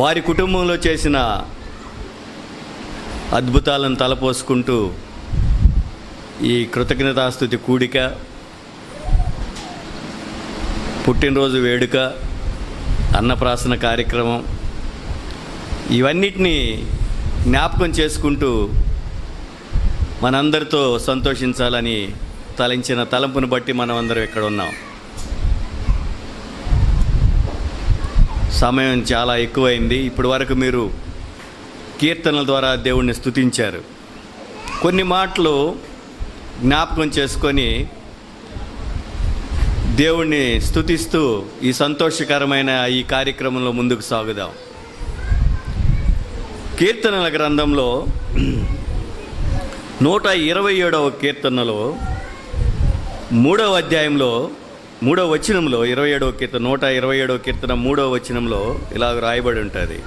వారి కుటుంబంలో చేసిన అద్భుతాలను తలపోసుకుంటూ ఈ కృతజ్ఞతాస్తుతి కూడిక పుట్టినరోజు వేడుక, అన్నప్రాసన కార్యక్రమం, ఇవన్నిటినీ జ్ఞాపకం చేసుకుంటూ మనందరితో సంతోషించాలని తలంచిన తలంపును బట్టి మనం అందరం ఇక్కడ ఉన్నాం. సమయం చాలా ఎక్కువైంది. ఇప్పటి వరకు మీరు కీర్తనల ద్వారా దేవుణ్ణి స్తుతించారు. కొన్ని మాటలు జ్ఞాపకం చేసుకొని దేవుణ్ణి స్తుతిస్తూ ఈ సంతోషకరమైన ఈ కార్యక్రమంలో ముందుకు సాగుదాం. కీర్తనల గ్రంథంలో 127వ కీర్తనలో 3వ అధ్యాయంలో 3వ వచనంలో 27వ కీర్తన 127వ కీర్తన 3వ వచనంలో ఇలా రాయబడి ఉంటుంది: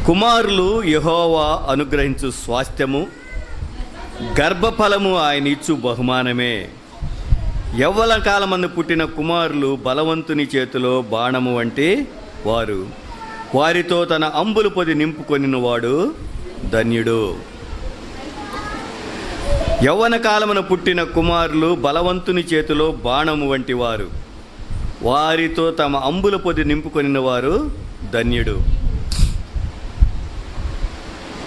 కుమారులు యెహోవా అనుగ్రహించు స్వాస్థ్యము, గర్భఫలము ఆయన ఇచ్చు బహుమానమే. యవ్వన కాలమందు పుట్టిన కుమారులు బలవంతుని చేతిలో బాణము వంటి వారు, వారితో తన అంబులు పొది నింపుకొనినవాడు ధన్యుడు. యవ్వన కాలమున పుట్టిన కుమారులు బలవంతుని చేతిలో బాణము వంటి వారు, వారితో తమ అంబుల పొది నింపుకొనిన వారు ధన్యుడు.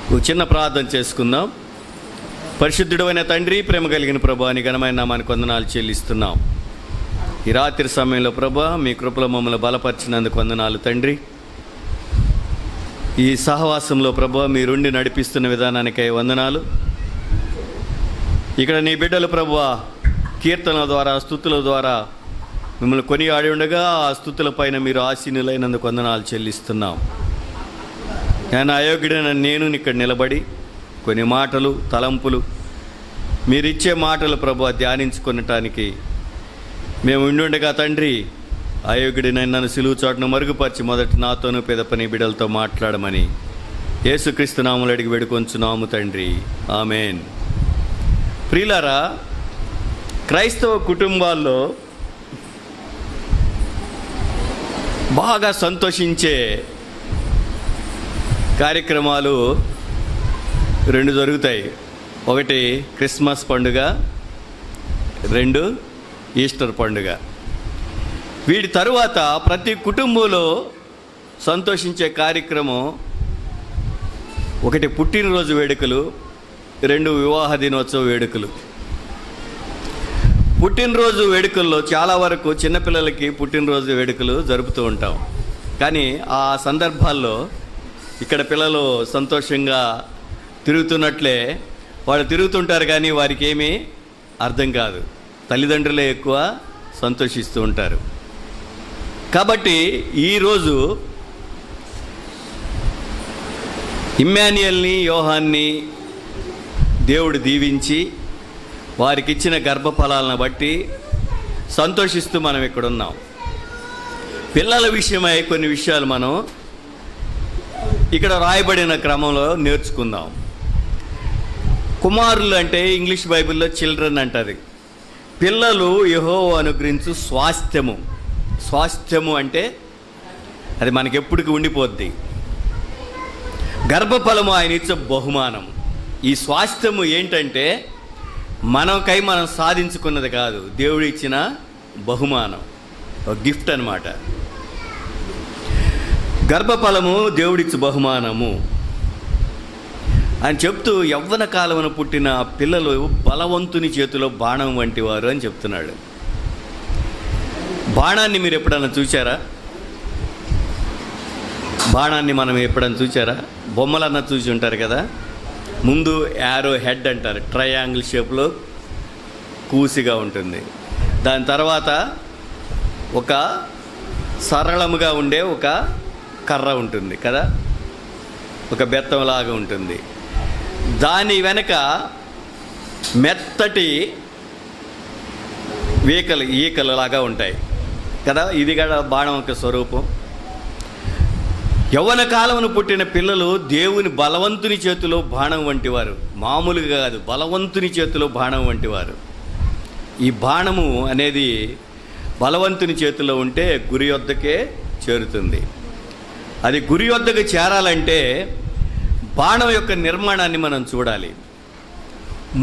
ఒక చిన్న ప్రార్థన చేసుకుందాం. పరిశుద్ధుడైన తండ్రి, ప్రేమ కలిగిన ప్రభా, నీ ఘనమైన నామానికి వందనాలు చెల్లిస్తున్నాం. ఈ రాత్రి సమయంలో ప్రభా, మీ కృపలో మమ్మల్ని బలపరిచినందుకు వందనాలు తండ్రి. ఈ సహవాసంలో ప్రభా మీరుండి నడిపిస్తున్న విధానానికై వందనాలు. ఇక్కడ నీ బిడ్డలు ప్రభువా కీర్తనల ద్వారా, స్తుతుల ద్వారా మిమ్మల్ని కొనియాడి ఉండగా ఆ స్తుతుల పైన మీరు ఆసీనులైనందుకు వందనాలు చెల్లిస్తున్నాం. నేను అయోగ్యుడైన నేను ఇక్కడ నిలబడి కొన్ని మాటలు, తలంపులు, మీరిచ్చే మాటలు ప్రభువా ధ్యానించుకొనటానికి మేము ఉండుండగా తండ్రి, అయోగ్యుడినైనా నన్ను సిలువు చాటును మరుగుపరిచి మొదటి నాతోనూ పెదపని బిడ్డలతో మాట్లాడమని యేసుక్రీస్తు నామములో అడిగి వేడుకొంచున్నాము తండ్రి, ఆమేన్. ప్రియులారా, క్రైస్తవ కుటుంబాల్లో బాగా సంతోషించే కార్యక్రమాలు 2 జరుగుతాయి. ఒకటి క్రిస్మస్ పండుగ, 2 ఈస్టర్ పండుగ. వీటి తరువాత ప్రతి కుటుంబంలో సంతోషించే కార్యక్రమం ఒకటి పుట్టినరోజు వేడుకలు, 2 వివాహ దినోత్సవ వేడుకలు. పుట్టినరోజు వేడుకల్లో చాలా వరకు చిన్నపిల్లలకి పుట్టినరోజు వేడుకలు జరుపుతూ ఉంటాం. కానీ ఆ సందర్భాల్లో ఇక్కడ పిల్లలు సంతోషంగా తిరుగుతున్నట్లే వాళ్ళు తిరుగుతుంటారు, కానీ వారికి ఏమీ అర్థం కాదు. తల్లిదండ్రులే ఎక్కువ సంతోషిస్తూ ఉంటారు. కాబట్టి ఈరోజు ఇమ్మాన్యుయల్ని, యోహాన్ని దేవుడు దీవించి వారికి ఇచ్చిన గర్భఫలాలను బట్టి సంతోషిస్తూ మనం ఇక్కడ ఉన్నాం. పిల్లల విషయమై కొన్ని విషయాలు మనం ఇక్కడ రాయబడిన క్రమంలో నేర్చుకుందాం. కుమారులు అంటే ఇంగ్లీష్ బైబిల్లో చిల్డ్రన్ అంటది. పిల్లలు యెహోవా అనుగ్రహించు స్వాస్థ్యము. స్వాస్థ్యము అంటే అది మనకి ఎప్పటికీ ఉండిపోద్ది. గర్భఫలము ఆయన ఇచ్చే బహుమానం. ఈ స్వాస్థ్యము ఏంటంటే మనకై మనం సాధించుకున్నది కాదు, దేవుడు ఇచ్చిన బహుమానం, ఒక గిఫ్ట్ అన్నమాట. గర్భఫలము దేవుడిచ్చు బహుమానము అని చెప్తూ యవ్వన కాలమున పుట్టిన పిల్లలు బలవంతుని చేతిలో బాణం వంటి వారు అని చెప్తున్నాడు. బాణాన్ని మీరు ఎప్పుడన్నా చూసారా? బాణాన్ని మనం ఎప్పుడన్నా చూసారా? బొమ్మలన్నా చూసి ఉంటారు కదా. ముందు యారో హెడ్ అంటారు, ట్రయాంగిల్ షేప్లో కూసిగా ఉంటుంది. దాని తర్వాత ఒక సరళముగా ఉండే ఒక కర్ర ఉంటుంది కదా, ఒక బెత్తంలాగా ఉంటుంది. దాని వెనక మెత్తటి ఈకలు లాగా ఉంటాయి కదా. ఇది కూడా బాణం యొక్క స్వరూపం. యవ్వన కాలమును పుట్టిన పిల్లలు దేవుని బలవంతుని చేతిలో బాణం వంటివారు. మామూలుగా కాదు, బలవంతుని చేతిలో బాణం వంటివారు. ఈ బాణము అనేది బలవంతుని చేతిలో ఉంటే గురి వద్దకే చేరుతుంది. అది గురి వద్దకు చేరాలంటే బాణం యొక్క నిర్మాణాన్ని మనం చూడాలి.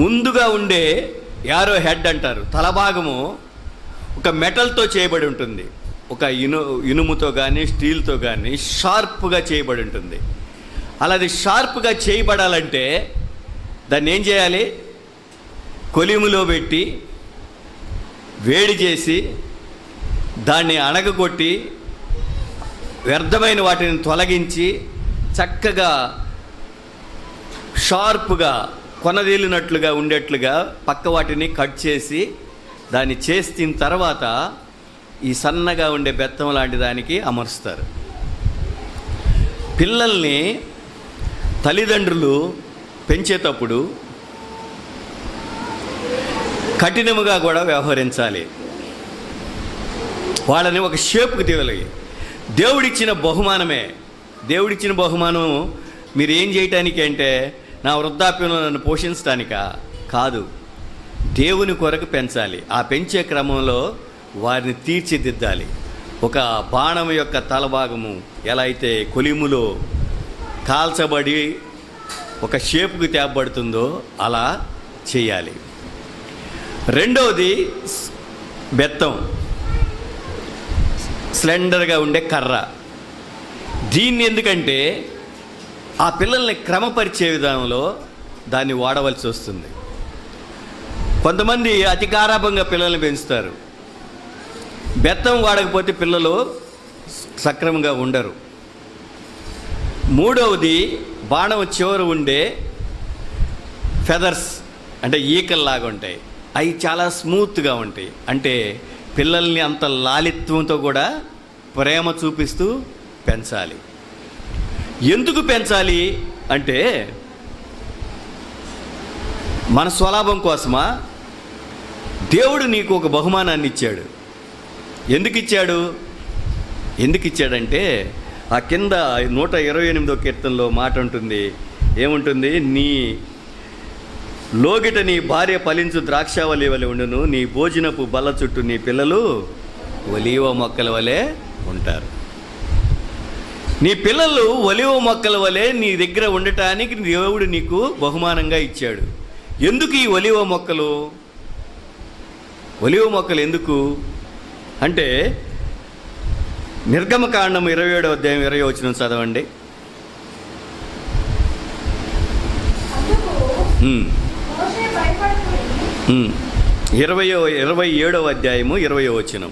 ముందుగా ఉండే యారో హెడ్ అంటారు, తలభాగము ఒక మెటల్తో చేయబడి ఉంటుంది. ఒక ఇనుముతో కానీ స్టీల్తో కానీ షార్ప్గా చేయబడి ఉంటుంది. అలా అది షార్ప్గా చేయబడాలంటే దాన్ని ఏం చేయాలి? కొలిములో పెట్టి వేడి చేసి దాన్ని అణగగొట్టి వ్యర్థమైన వాటిని తొలగించి చక్కగా షార్ప్గా కొనదేలినట్లుగా ఉండేట్లుగా పక్క వాటిని కట్ చేసి దాన్ని చేసిన తర్వాత ఈ సన్నగా ఉండే బెత్తం లాంటి దానికి అమరుస్తారు. పిల్లల్ని తల్లిదండ్రులు పెంచేటప్పుడు కఠినముగా కూడా వ్యవహరించాలి. వాళ్ళని ఒక షేప్కి తేవాలి. దేవుడిచ్చిన బహుమానమే. దేవుడిచ్చిన బహుమానం మీరు ఏం చేయటానికి అంటే నా వృద్ధాప్యంలో నన్ను పోషించడానికా కాదు, దేవుని కొరకు పెంచాలి. ఆ పెంచే క్రమంలో వారిని తీర్చిదిద్దాలి. ఒక బాణం యొక్క తలభాగము ఎలా అయితే కొలిములో కాల్చబడి ఒక షేప్కి తేబడుతుందో అలా చేయాలి. రెండవది బెత్తం, స్లెండర్గా ఉండే కర్ర. దీన్ని ఎందుకంటే ఆ పిల్లల్ని క్రమపరిచే విధానంలో దాన్ని వాడవలసి వస్తుంది. కొంతమంది అతి గారాభంగా పిల్లల్ని పెంచుతారు. బెత్తం వాడకపోతే పిల్లలు సక్రమంగా ఉండరు. మూడవది బాణం చివర ఉండే ఫెదర్స్ అంటే ఈకల్లాగా ఉంటాయి. అవి చాలా స్మూత్గా ఉంటాయి. అంటే పిల్లల్ని అంత లాలిత్వంతో కూడా ప్రేమ చూపిస్తూ పెంచాలి. ఎందుకు పెంచాలి అంటే మన స్వలాభం కోసమా? దేవుడు నీకు ఒక బహుమానాన్ని ఇచ్చాడు. ఎందుకు ఇచ్చాడంటే ఆ కింద 128వ కీర్తనలో మాట ఉంటుంది. ఏముంటుంది? నీ లోగిట నీ భార్య ఫలించు ద్రాక్షావళి వలె ఉండును, నీ భోజనపు బల్ల చుట్టూ నీ పిల్లలు ఒలీవ మొక్కల వలె ఉంటారు. నీ పిల్లలు ఒలీవ మొక్కల వలె నీ దగ్గర ఉండటానికి దేవుడు నీకు బహుమానంగా ఇచ్చాడు. ఎందుకు ఈ ఒలీవ మొక్కలు ఎందుకు అంటే నిర్గమకాండం 27వ అధ్యాయం 20వ వచనం చదవండి. 27వ అధ్యాయము 20వ వచనం.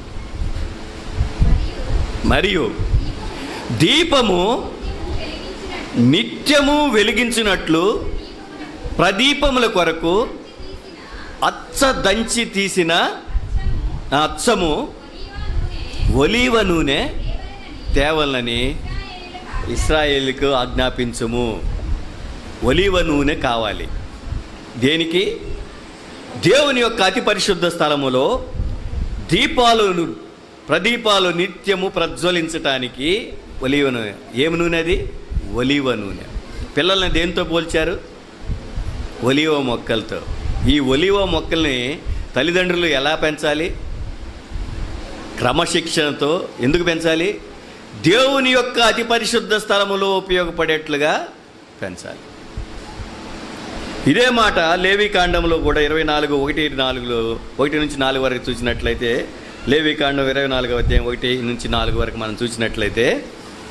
మరియు దీపము నిత్యము వెలిగించినట్లు ప్రదీపముల కొరకు దంచి తీసిన అచ్చము ఒలీవ నూనె తేవలని ఇశ్రాయేలుకు ఆజ్ఞాపించుము. ఒలీవ నూనె కావాలి. దేనికి? దేవుని యొక్క అతి పరిశుద్ధ స్థలములో ప్రదీపాలు నిత్యము ప్రజ్వలించటానికి ఒలీవ నూనె. ఏమి నూనె అది? ఒలీవ నూనె. పిల్లల్ని దేంతో పోల్చారు? ఒలీవ మొక్కలతో. ఈ ఒలీవ మొక్కల్ని తల్లిదండ్రులు ఎలా పెంచాలి? క్రమశిక్షణతో. ఎందుకు పెంచాలి? దేవుని యొక్క అతి పరిశుద్ధ స్థలములో ఉపయోగపడేట్లుగా పెంచాలి. ఇదే మాట లేవీకాండంలో కూడా 1 వరకు చూసినట్లయితే, లేవీకాండం 24వ అధ్యాయం 1-4 వరకు మనం చూసినట్లయితే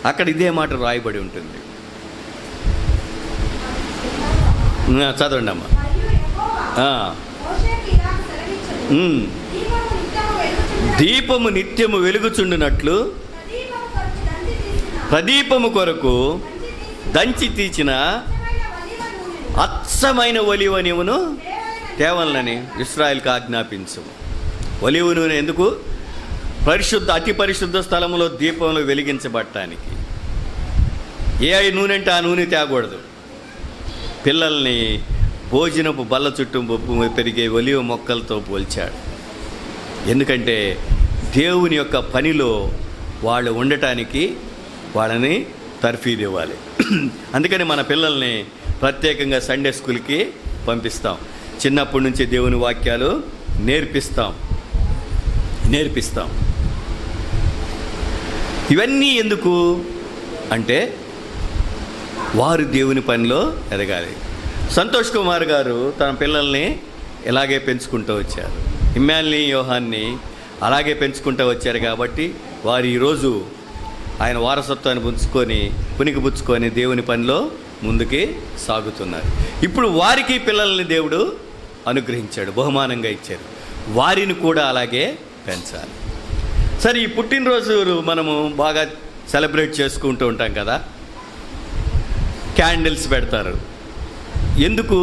అక్కడ ఇదే మాట రాయబడి ఉంటుంది. చదవండి అమ్మా. దీపము నిత్యము వెలుగుచుండునట్లు ప్రదీపము కొరకు దంచి తీసిన అచ్చమైన ఒలీవ నూనెను తేవలనని ఇశ్రాయేలుకు ఆజ్ఞాపించు. ఒలీవ నూనె ఎందుకు? అతి పరిశుద్ధ స్థలంలో దీపంలో వెలిగించబడటానికి. ఏ నూనె అంటే ఆ నూనె తేకూడదు. పిల్లల్ని భోజనపు బల్ల చుట్టూ పెరిగే ఒలీవ మొక్కలతో పోల్చాడు. ఎందుకంటే దేవుని యొక్క పనిలో వాళ్ళు ఉండటానికి వాళ్ళని తర్ఫీదు ఇవ్వాలి. అందుకని మన పిల్లల్ని ప్రత్యేకంగా సండే స్కూల్కి పంపిస్తాం. చిన్నప్పటి నుంచి దేవుని వాక్యాలు నేర్పిస్తాం. ఇవన్నీ ఎందుకు అంటే వారు దేవుని పనిలో ఎదగాలి. సంతోష్ కుమార్ గారు తన పిల్లల్ని ఇలాగే పెంచుకుంటూ వచ్చారు. ఇమ్మాన్యుయల్ని, యోహాన్ని అలాగే పెంచుకుంటూ వచ్చారు. కాబట్టి వారు ఈరోజు ఆయన వారసత్వాన్ని పుచ్చుకొని దేవుని పనిలో ముందుకి సాగుతున్నారు. ఇప్పుడు వారికి పిల్లల్ని దేవుడు అనుగ్రహించాడు, బహుమానంగా ఇచ్చారు. వారిని కూడా అలాగే పెంచాలి. సరే, ఈ పుట్టినరోజు మనము బాగా సెలబ్రేట్ చేసుకుంటూ ఉంటాం కదా, క్యాండిల్స్ పెడతారు. ఎందుకు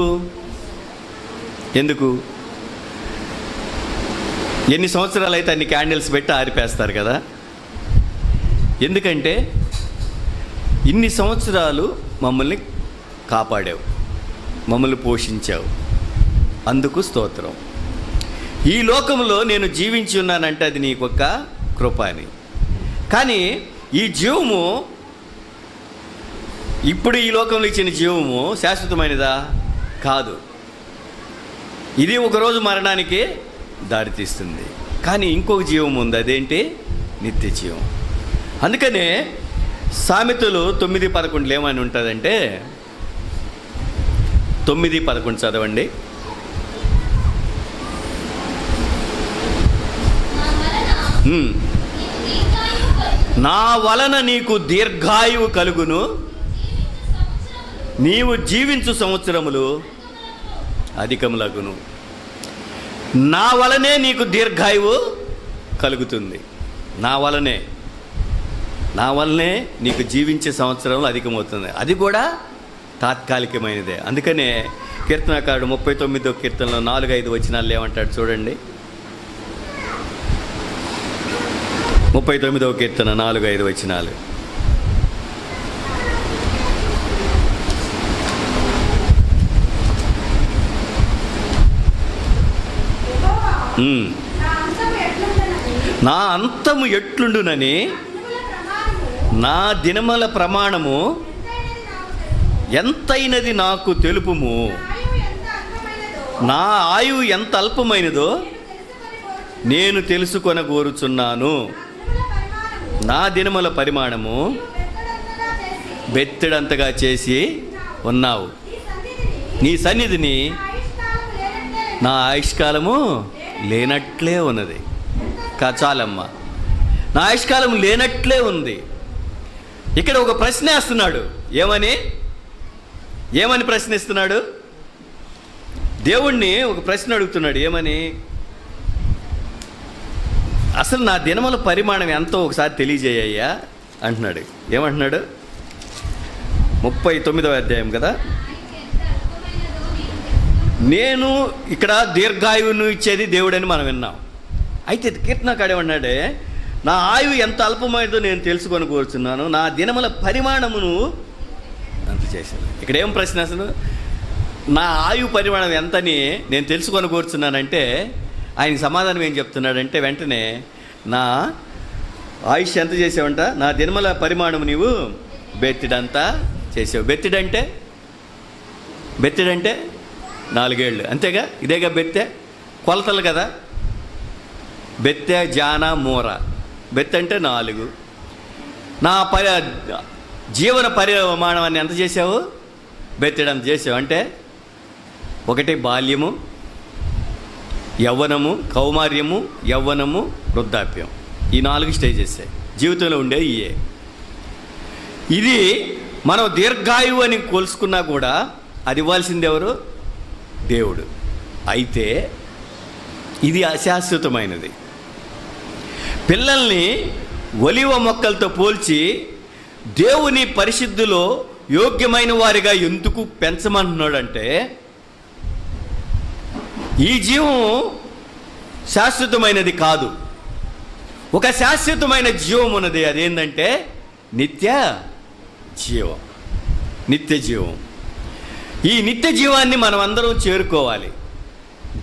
ఎన్ని సంవత్సరాలు అయితే అన్ని క్యాండిల్స్ పెట్టి ఆరిపేస్తారు కదా. ఎందుకంటే ఇన్ని సంవత్సరాలు మమ్మల్ని కాపాడావు, మమ్మల్ని పోషించావు, అందుకు స్తోత్రం. ఈ లోకంలో నేను జీవించి ఉన్నానంటే అది నీకొక్క కృప అని. కానీ ఈ జీవము, ఇప్పుడు ఈ లోకంలో ఇచ్చిన జీవము శాశ్వతమైనదా? కాదు. ఇది ఒకరోజు మరణానికి దారితీస్తుంది. కానీ ఇంకొక జీవం ఉంది, అదేంటి? నిత్య జీవం. అందుకనే సామెతలు 9:11 ఏమని ఉంటుందంటే, 9:11 చదవండి. నా వలన నీకు దీర్ఘాయువు కలుగును, నీవు జీవించు సంవత్సరములు అధికములగును. నా వలనే నీకు దీర్ఘాయువు కలుగుతుంది. నా వలనే నీకు జీవించే సంవత్సరంలో అధికమవుతుంది. అది కూడా తాత్కాలికమైనదే. అందుకనే కీర్తనకారుడు 39వ కీర్తనలో 4-5 వచనాలు ఏమంటాడు చూడండి. 39వ కీర్తన 4-5 వచనాలు. నా అంతము ఎట్లుండునని నా దినముల ప్రమాణము ఎంతైనది నాకు తెలుపుము. నా ఆయువు ఎంత అల్పమైనదో నేను తెలుసుకొనగోరుచున్నాను. నా దినముల పరిమాణము బెత్తడంతగా చేసి ఉన్నావు. నీ సన్నిధిని నా ఆయుష్కాలము లేనట్లే ఉన్నది. చాలమ్మ, నా ఆయుష్కాలం లేనట్లే ఉంది. ఇక్కడ ఒక ప్రశ్న వేస్తున్నాడు. ఏమని ప్రశ్నిస్తున్నాడు? దేవుణ్ణి ఒక ప్రశ్న అడుగుతున్నాడు. ఏమని? అసలు నా దినముల పరిమాణం ఎంతో ఒకసారి తెలియజేయ్యా అంటున్నాడు. ఏమంటున్నాడు? 39వ అధ్యాయం కదా. నేను ఇక్కడ దీర్ఘాయువును ఇచ్చేది దేవుడని మనం విన్నాం. అయితే కీర్తనకారుడు ఏమన్నాడే, నా ఆయువు ఎంత అల్పమైనదో నేను తెలుసుకొని కోరుచున్నాను, నా దినముల పరిమాణమును అంత చేశాను. ఇక్కడ ఏం ప్రశ్న? అసలు నా ఆయువు పరిమాణం ఎంతని నేను తెలుసుకొని కోరుచున్నానంటే ఆయనకి సమాధానం ఏం చెప్తున్నాడంటే, వెంటనే నా ఆయుష్ ఎంత చేసావంట? నా దినముల పరిమాణము నీవు బెత్తిడంతా చేసావు. బెత్తిడంటే 4 ఏళ్ళు అంతేగా. ఇదేగా బెత్తె, కొలతలు కదా. బెత్తె, జాన, మూర. బెత్తె అంటే 4. నా జీవన పరిమాణాన్ని ఎంత చేసావు? బెత్తడంత చేసావు. అంటే 1 బాల్యము, యవ్వనము, కౌమార్యము, యవ్వనము, వృద్ధాప్యం. ఈ 4 స్టేజెస్ జీవితంలో ఉండే ఇయే. ఇది మనం దీర్ఘాయువు అని కొలుసుకున్నా కూడా అది ఇవ్వాల్సింది ఎవరు? దేవుడు. అయితే ఇది అశాశ్వతమైనది. పిల్లల్ని ఒలివ మొక్కలతో పోల్చి దేవుని పరిశుద్ధిలో యోగ్యమైన వారిగా ఎందుకు పెంచమంటున్నాడంటే, ఈ జీవం శాశ్వతమైనది కాదు. ఒక శాశ్వతమైన జీవం ఉన్నది. అదేంటంటే నిత్య జీవం. ఈ నిత్య జీవాన్ని మనం అందరం చేరుకోవాలి.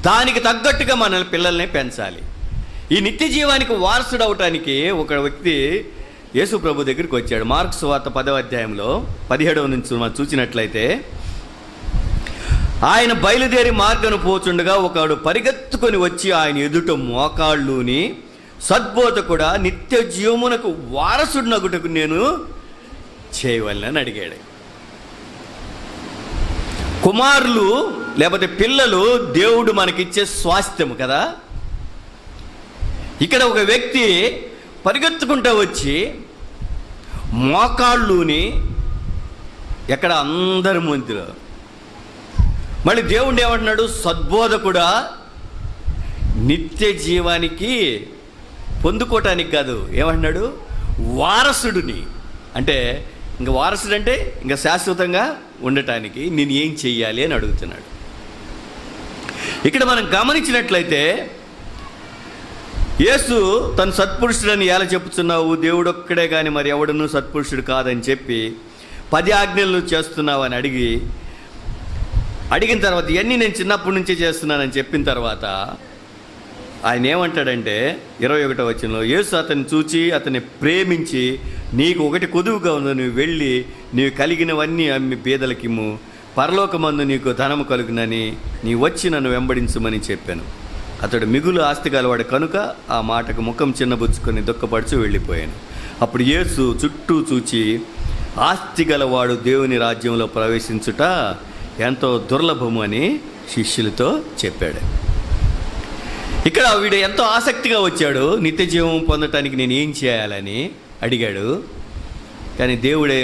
దానికి తగ్గట్టుగా మన పిల్లల్ని పెంచాలి. ఈ నిత్య జీవానికి వారసుడు అవటానికి ఒక వ్యక్తి యేసు ప్రభు దగ్గరికి వచ్చాడు. మార్కు సువార్త 10వ అధ్యాయంలో 17వ నుంచి మనం చూసినట్లయితే, ఆయన బయలుదేరి మార్గను పోచుండగా ఒకడు పరిగెత్తుకొని వచ్చి ఆయన ఎదుట మోకాళ్ళుని, సద్బోధకుడా, నిత్య జీవమునకు వారసుడినగుటకు నేను చేయవలనని అడిగాడు. కుమారులు లేకపోతే పిల్లలు దేవుడు మనకిచ్చే స్వాస్థ్యము కదా. ఇక్కడ ఒక వ్యక్తి పరిగెత్తుకుంటూ వచ్చి మోకాళ్ళుని ఎక్కడ అందరి మధ్యలో మళ్ళీ దేవుడు ఏమంటున్నాడు? సద్బోధకుడా, నిత్య జీవానికి పొందుకోవటానికి కాదు, ఏమంటున్నాడు? వారసుడిని. అంటే ఇంకా వారసుడు అంటే ఇంకా శాశ్వతంగా ఉండటానికి నేను ఏం చెయ్యాలి అని అడుగుతున్నాడు. ఇక్కడ మనం గమనించినట్లయితే యేసు తను సత్పురుషుడని ఎలా చెప్పుతున్నావు? దేవుడు ఒక్కడే కానీ మరి ఎవడను సత్పురుషుడు కాదని చెప్పి 10 ఆజ్ఞలు చేస్తున్నావు అని అడిగిన తర్వాత ఇవన్నీ నేను చిన్నప్పటి నుంచే చేస్తున్నానని చెప్పిన తర్వాత ఆయన ఏమంటాడంటే 21వ వచనంలో, యేసు అతన్ని చూచి అతన్ని ప్రేమించి, నీకు ఒకటి కొదువుగా ఉంది, నువ్వు వెళ్ళి నీవు కలిగినవన్నీ అమ్మి పేదలకిమ్ము, పరలోకమందు నీకు ధనము కలుగునని, నీ వచ్చి నన్ను వెంబడించమని చెప్పాను. అతడు మిగులు ఆస్తి గలవాడు కనుక ఆ మాటకు ముఖం చిన్నబుచ్చుకొని దుఃఖపడుచు వెళ్ళిపోయాను. అప్పుడు యేసు చుట్టూ చూచి, ఆస్తి గలవాడు దేవుని రాజ్యంలో ప్రవేశించుట ఎంతో దుర్లభము అని శిష్యులతో చెప్పాడు. ఇక్కడ వీడు ఎంతో ఆసక్తిగా వచ్చాడు, నిత్య జీవం పొందటానికి నేను ఏం చేయాలని అడిగాడు. కానీ దేవుడే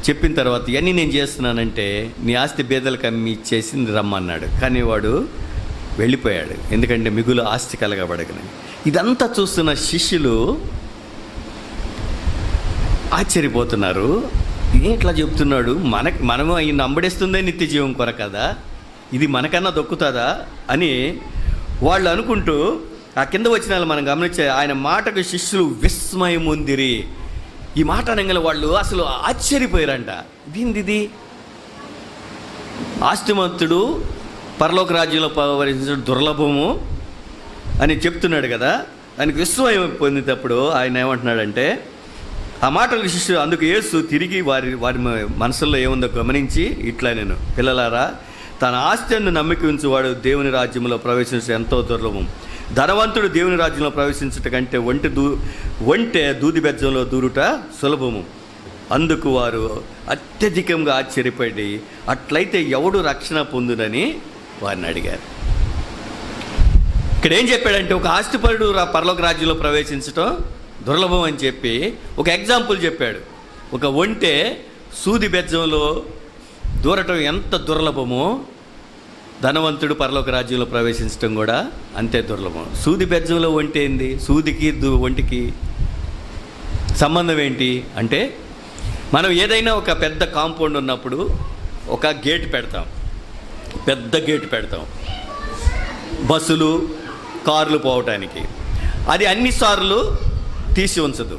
చెప్పిన తర్వాత ఇవన్నీ నేను చేస్తున్నానంటే నీ ఆస్తి బేదలకు అమ్మి ఇచ్చేసి రమ్మన్నాడు. కానీ వాడు వెళ్ళిపోయాడు, ఎందుకంటే మిగులు ఆస్తి కలగబడగలని. ఇదంతా చూస్తున్న శిష్యులు ఆశ్చర్యపోతున్నారు. ఇట్లా చెప్తున్నాడు, మనము ఆయన అంబడిస్తుందే నిత్య జీవం కొరకదా, ఇది మనకన్నా దొక్కుతుందా అని వాళ్ళు అనుకుంటూ ఆ కింద వచ్చిన మనం గమనించే ఆయన మాటకు శిష్యులు విస్మయం ఉందిరి. ఈ మాట అనగానే వాళ్ళు అసలు ఆశ్చర్యపోయారంట. ఇది ఆస్తిమంతుడు పరలోక రాజ్యంలో ప్రవేశించడం దుర్లభము అని చెప్తున్నాడు కదా. ఆయనకు విస్మయం పొందినప్పుడు ఆయన ఏమంటున్నాడంటే, ఆ మాటలకు శిష్యులు అందుకు యేసు తిరిగి వారి మనసుల్లో ఏముందో గమనించి ఇట్లా, నేను పిల్లలారా, తన ఆస్తి అందు నమ్మిక ఉంచువాడు దేవుని రాజ్యంలో ప్రవేశించడం ఎంతో దుర్లభం. ధనవంతుడు దేవుని రాజ్యంలో ప్రవేశించట కంటే ఒంటె దూది బెజ్జంలో దూరుట సులభము. అందుకు వారు అత్యధికంగా ఆశ్చర్యపడి, అట్లయితే ఎవడు రక్షణ పొందునని వారిని అడిగారు. ఇక్కడ ఏం చెప్పాడంటే, ఒక ఆస్తిపరుడు పరలోక రాజ్యంలో ప్రవేశించటం దుర్లభం అని చెప్పి ఒక ఎగ్జాంపుల్ చెప్పాడు. ఒక ఒంటె సూది బెజ్జంలో దూరటం ఎంత దుర్లభమో, ధనవంతుడు పరలోక రాజ్యంలో ప్రవేశించడం కూడా అంతే దుర్లభం. సూది బెజ్జంలో ఒంటె ఏంది? సూదికి ఒంటికి సంబంధం ఏంటి అంటే, మనం ఏదైనా ఒక పెద్ద కాంపౌండ్ ఉన్నప్పుడు ఒక గేట్ పెడతాం, పెద్ద గేట్ పెడతాం బస్సులు కార్లు పోవటానికి. అది అన్నిసార్లు తీసి ఉంచదు,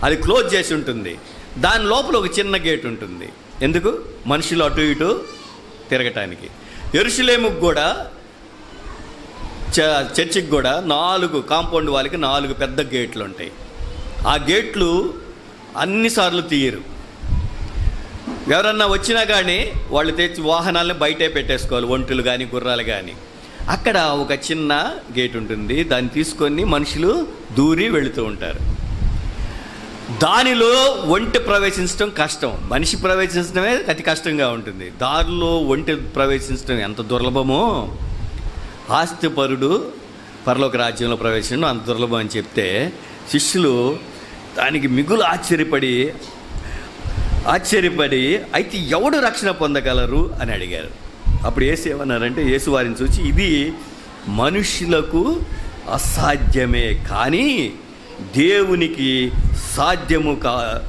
అది క్లోజ్ చేసి ఉంటుంది. దాని లోపల ఒక చిన్న గేట్ ఉంటుంది. ఎందుకు? మనుషులు అటు ఇటు తిరగటానికి. యెరూషలేముకు కూడా చర్చికి కూడా 4 కాంపౌండ్ వాళ్ళకి 4 పెద్ద గేట్లు ఉంటాయి. ఆ గేట్లు అన్నిసార్లు తీయరు. ఎవరన్నా వచ్చినా కానీ వాళ్ళు తెచ్చి వాహనాలను బయటే పెట్టేసుకోవాలి, ఒంటెలు కానీ గుర్రాలు కానీ. అక్కడ ఒక చిన్న గేట్ ఉంటుంది, దాన్ని తీసుకొని మనుషులు దూరి వెళుతూ ఉంటారు. దానిలో ఒంటె ప్రవేశించడం కష్టం, మనిషి ప్రవేశించడమే అతి కష్టంగా ఉంటుంది. దారిలో ఒంటె ప్రవేశించడం ఎంత దుర్లభమో, ఆస్తిపరుడు పరలోక రాజ్యంలో ప్రవేశించడం అంత దుర్లభం అని చెప్తే శిష్యులు దానికి మిగులు ఆశ్చర్యపడి అయితే ఎవడు రక్షణ పొందగలరు అని అడిగారు. అప్పుడు యేసు ఏమన్నారంటే, యేసు వారిని చూసి, ఇది మనుషులకు అసాధ్యమే కానీ దేవునికి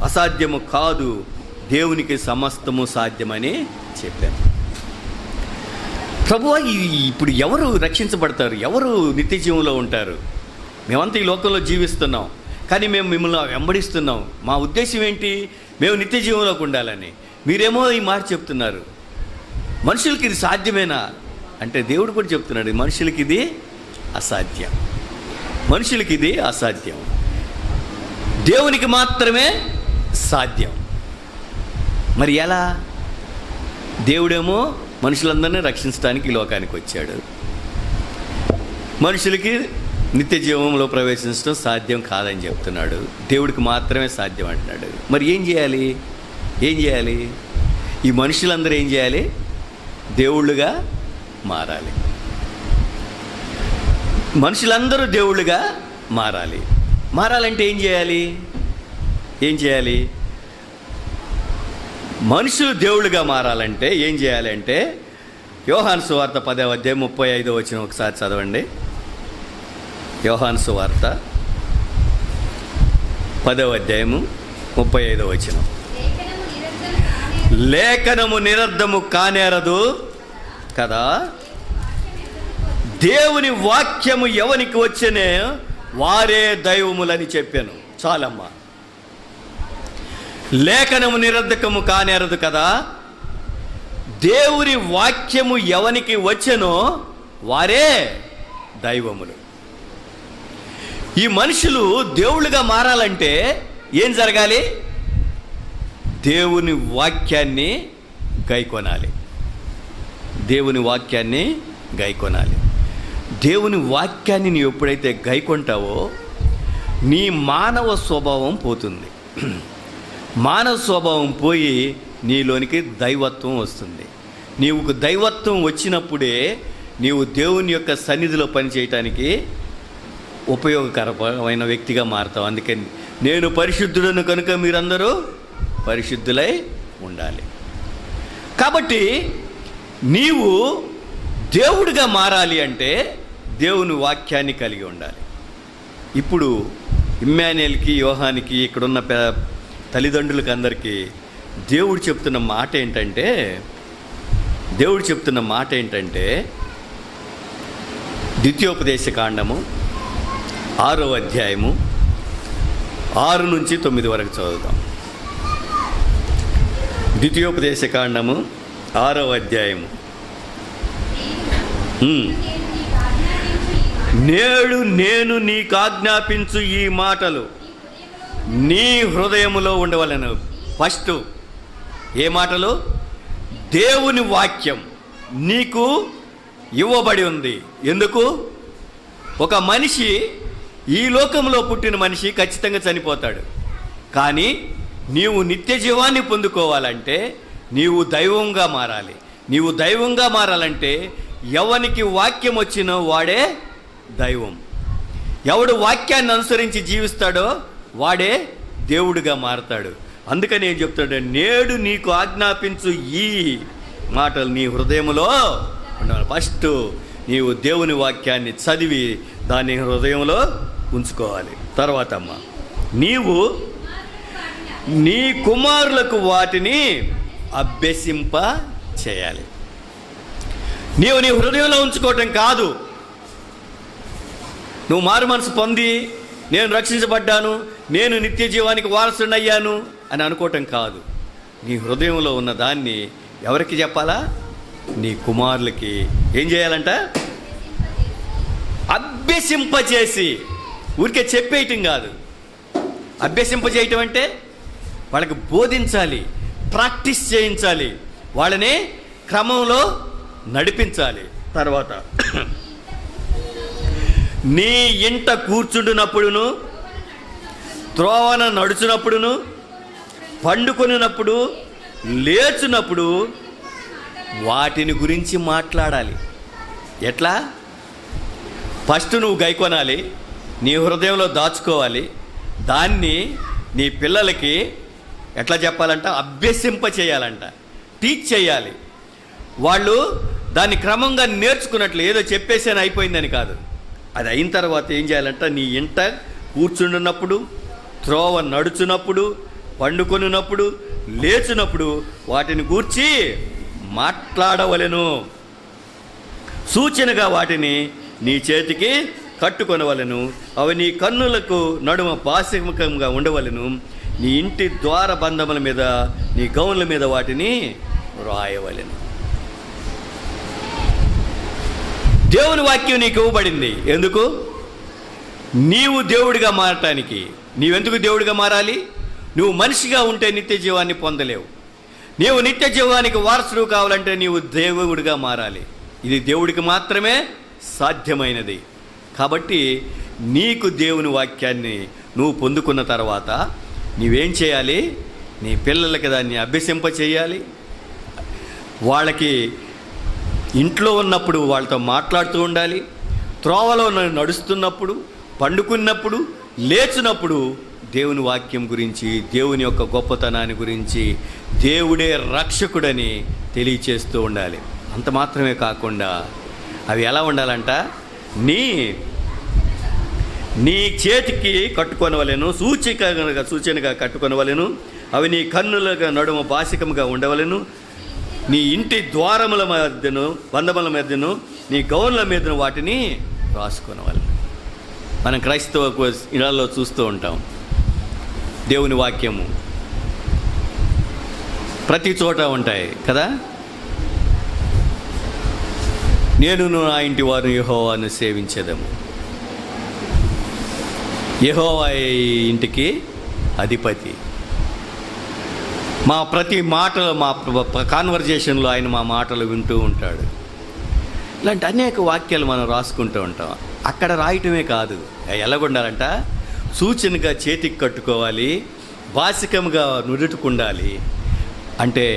అసాధ్యము కాదు, దేవునికి సమస్తము సాధ్యమని చెప్పాను. ప్రభువా, ఇప్పుడు ఎవరు రక్షించబడతారు? ఎవరు నిత్య జీవంలో ఉంటారు? మేమంతా ఈ లోకంలో జీవిస్తున్నాం, కానీ మేము మిమ్మల్ని వెంబడిస్తున్నాం. మా ఉద్దేశం ఏంటి? మేము నిత్య జీవంలోకి ఉండాలని. మీరేమో ఈ మాట చెప్తున్నారు. మనుషులకి ఇది సాధ్యమేనా అంటే దేవుడు కూడా చెప్తున్నాడు, మనుషులకి ఇది అసాధ్యం. మనుషులకి ఇది అసాధ్యం, దేవునికి మాత్రమే సాధ్యం. మరి ఎలా? దేవుడేమో మనుషులందరినీ రక్షించడానికి ఈ లోకానికి వచ్చాడు. మనుషులకి నిత్య జీవంలో ప్రవేశించడం సాధ్యం కాదని చెప్తున్నాడు. దేవుడికి మాత్రమే సాధ్యం అంటున్నాడు. మరి ఏం చేయాలి? ఈ మనుషులందరూ ఏం చేయాలి? దేవుళ్ళుగా మారాలి. మనుషులందరూ దేవుళ్ళుగా మారాలి. మారాలంటే ఏం చేయాలి? మనుషులు దేవుళ్ళుగా మారాలంటే ఏం చేయాలి అంటే, యోహాను సువార్త 10వ అధ్యాయం 35వ వచనం ఒకసారి చదవండి. యోహాను సువార్త 10వ అధ్యాయము 35వ వచనం. లేఖనము నిరర్ధము కానేరదు కదా, దేవుని వాక్యము ఎవనికి వచ్చనే వారే దైవములని చెప్పాను. చాలమ్మా. లేఖనము నిరర్ధకము కానేరదు కదా, దేవుని వాక్యము ఎవనికి వచ్చెనో వారే దైవములు. ఈ మనుషులు దేవుళ్ళుగా మారాలంటే ఏం జరగాలి? దేవుని వాక్యాన్ని గైకొనాలి. దేవుని వాక్యాన్ని గైకొనాలి. దేవుని వాక్యాన్ని నీవు ఎప్పుడైతే గైకొంటావో నీ మానవ స్వభావం పోతుంది. మానవ స్వభావం పోయి నీలోనికి దైవత్వం వస్తుంది. నీవు దైవత్వం వచ్చినప్పుడే నీవు దేవుని యొక్క సన్నిధిలో పనిచేయటానికి ఉపయోగకరమైన వ్యక్తిగా మారుతావు. అందుకని నేను పరిశుద్ధుడను కనుక మీరందరూ పరిశుద్ధులై ఉండాలి. కాబట్టి నీవు దేవుడిగా మారాలి అంటే దేవుని వాక్యాన్ని కలిగి ఉండాలి. ఇప్పుడు ఇమ్మానుయేల్కి, యోహానికి, ఇక్కడున్న తల్లిదండ్రులకి అందరికీ దేవుడు చెప్తున్న మాట ఏంటంటే ద్వితీయోపదేశ కాండము 6వ అధ్యాయము 6 నుంచి 9 వరకు చదువుదాం. ద్వితీయోపదేశ కాండము 6వ అధ్యాయము. నేడు నేను నీకు ఆజ్ఞాపించు ఈ మాటలు నీ హృదయములో ఉండవలెను. ఫస్ట్ ఏ మాటలు? దేవుని వాక్యం నీకు ఇవ్వబడి ఉంది. ఎందుకు? ఒక మనిషి, ఈ లోకంలో పుట్టిన మనిషి ఖచ్చితంగా చనిపోతాడు. కానీ నీవు నిత్య జీవాన్ని పొందుకోవాలంటే నీవు దైవంగా మారాలి. నీవు దైవంగా మారాలంటే ఎవనికి వాక్యం వచ్చినో వాడే దైవం. ఎవడు వాక్యాన్ని అనుసరించి జీవిస్తాడో వాడే దేవుడిగా మారతాడు. అందుకని ఏం చెప్తాడు? నేడు నీకు ఆజ్ఞాపించు ఈ మాటలు నీ హృదయంలో ఉండాలి. ఫస్ట్ నీవు దేవుని వాక్యాన్ని చదివి దాన్ని హృదయంలో ఉంచుకోవాలి. తర్వాత అమ్మ, నీవు నీ కుమారులకు వాటిని అభ్యసింప చేయాలి. నీవు నీ హృదయంలో ఉంచుకోవటం కాదు. నువ్వు మారు మనసు పొంది నేను రక్షించబడ్డాను, నేను నిత్య జీవానికి వారసుడయ్యాను అని అనుకోవటం కాదు. నీ హృదయంలో ఉన్న దాన్ని ఎవరికి చెప్పాలా? నీ కుమారులకి ఏం చేయాలంట? అభ్యసింపచేసి. ఊరికే చెప్పేయటం కాదు. అభ్యసింపచేయటం అంటే వాళ్ళకి బోధించాలి, ప్రాక్టీస్ చేయించాలి, వాళ్ళని క్రమంలో నడిపించాలి. తర్వాత నీ ఇంట కూర్చుంటున్నప్పుడును, త్రోవన నడుచున్నప్పుడును, పండుకొనినప్పుడు, లేచున్నప్పుడు వాటిని గురించి మాట్లాడాలి. ఎట్లా? ఫస్ట్ నువ్వు గైకొనాలి, నీ హృదయంలో దాచుకోవాలి. దాన్ని నీ పిల్లలకి ఎట్లా చెప్పాలంట? అభ్యసింప చేయాలంట, టీచ్ చేయాలి. వాళ్ళు దాన్ని క్రమంగా నేర్చుకున్నట్లు ఏదో చెప్పేసాను అయిపోయిందని కాదు. అది అయిన తర్వాత ఏం చేయాలంట? నీ ఇంట కూర్చుంటున్నప్పుడు, త్రోవ నడుచున్నప్పుడు, పండుకొనినప్పుడు, లేచున్నప్పుడు వాటిని గూర్చి మాట్లాడవలెను. సూచనగా వాటిని నీ చేతికి కట్టుకొనవలెను. అవి నీ కన్నులకు నడుమ పాశముఖంగా ఉండవలెను. నీ ఇంటి ద్వార బంధముల మీద, నీ గౌన్ల మీద వాటిని రాయవలెను. దేవుని వాక్యం నీకు ఇవ్వబడింది. ఎందుకు? నీవు దేవుడిగా మారటానికి. నీవెందుకు దేవుడిగా మారాలి? నువ్వు మనిషిగా ఉంటే నిత్య జీవాన్ని పొందలేవు. నీవు నిత్య జీవానికి వారసుడు కావాలంటే నీవు దేవుడిగా మారాలి. ఇది దేవుడికి మాత్రమే సాధ్యమైనది. కాబట్టి నీకు దేవుని వాక్యాన్ని నువ్వు పొందుకున్న తర్వాత నీవేం చేయాలి? నీ పిల్లలకి దాన్ని అభ్యసింప చేయాలి. వాళ్ళకి ఇంట్లో ఉన్నప్పుడు వాళ్ళతో మాట్లాడుతూ ఉండాలి. త్రోవలో నడుస్తున్నప్పుడు, పండుకున్నప్పుడు, లేచినప్పుడు దేవుని వాక్యం గురించి, దేవుని యొక్క గొప్పతనాన్ని గురించి, దేవుడే రక్షకుడని తెలియచేస్తూ ఉండాలి. అంత మాత్రమే కాకుండా అవి ఎలా ఉండాలంట, నీ చేతికి కట్టుకొనవలెను, సూచనగా కట్టుకొనవలెను, అవి నీ కన్నులుగా నడుమ బాసికముగా ఉండవలెను, నీ ఇంటి ద్వారముల మధ్యను, బంధముల మధ్యను, నీ గౌన్ల మీదను వాటిని రాసుకొనవలెను. మనం క్రైస్తవ ఇళ్లలో చూస్తూ ఉంటాం, దేవుని వాక్యము ప్రతి చోట ఉంటాయి కదా. నేను నా ఇంటి వారు యెహోవాను సేవించేదము. యెహోవా ఇంటికి అధిపతి. మా ప్రతి మాటలు, మా కాన్వర్జేషన్లో ఆయన మా మాటలు వింటూ ఉంటాడు. ఇలాంటి అనేక వాక్యాలు మనం రాసుకుంటూ ఉంటాం. అక్కడ రాయటమే కాదు, ఎలాగుండాలంట, సూచనగా చేతికి కట్టుకోవాలి, బాసికముగా నుదుటుకుండాలి. అంటే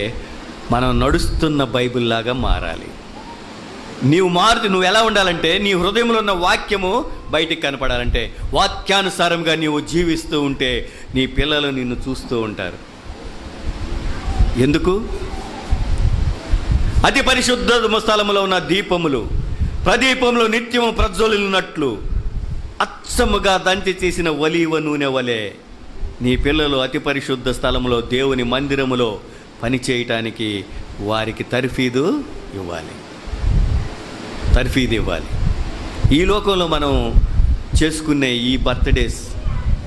మనం నడుస్తున్న బైబిల్ లాగా మారాలి. నువ్వు ఎలా ఉండాలంటే, నీ హృదయంలో ఉన్న వాక్యము బయటికి కనపడాలంటే, వాక్యానుసారంగా నీవు జీవిస్తూ ఉంటే నీ పిల్లలు నిన్ను చూస్తూ ఉంటారు. ఎందుకు? అతి పరిశుద్ధ స్థలములో ఉన్న దీపములు ప్రదీపంలో నిత్యము ప్రజ్వలినట్లు అచ్చముగా దంచి తీసిన ఒలీవ నూనె వలె నీ పిల్లలు అతి పరిశుద్ధ స్థలములో దేవుని మందిరములో పని చేయటానికి వారికి తర్ఫీదు ఇవ్వాలి. ఈ లోకంలో మనం చేసుకునే ఈ బర్త్డేస్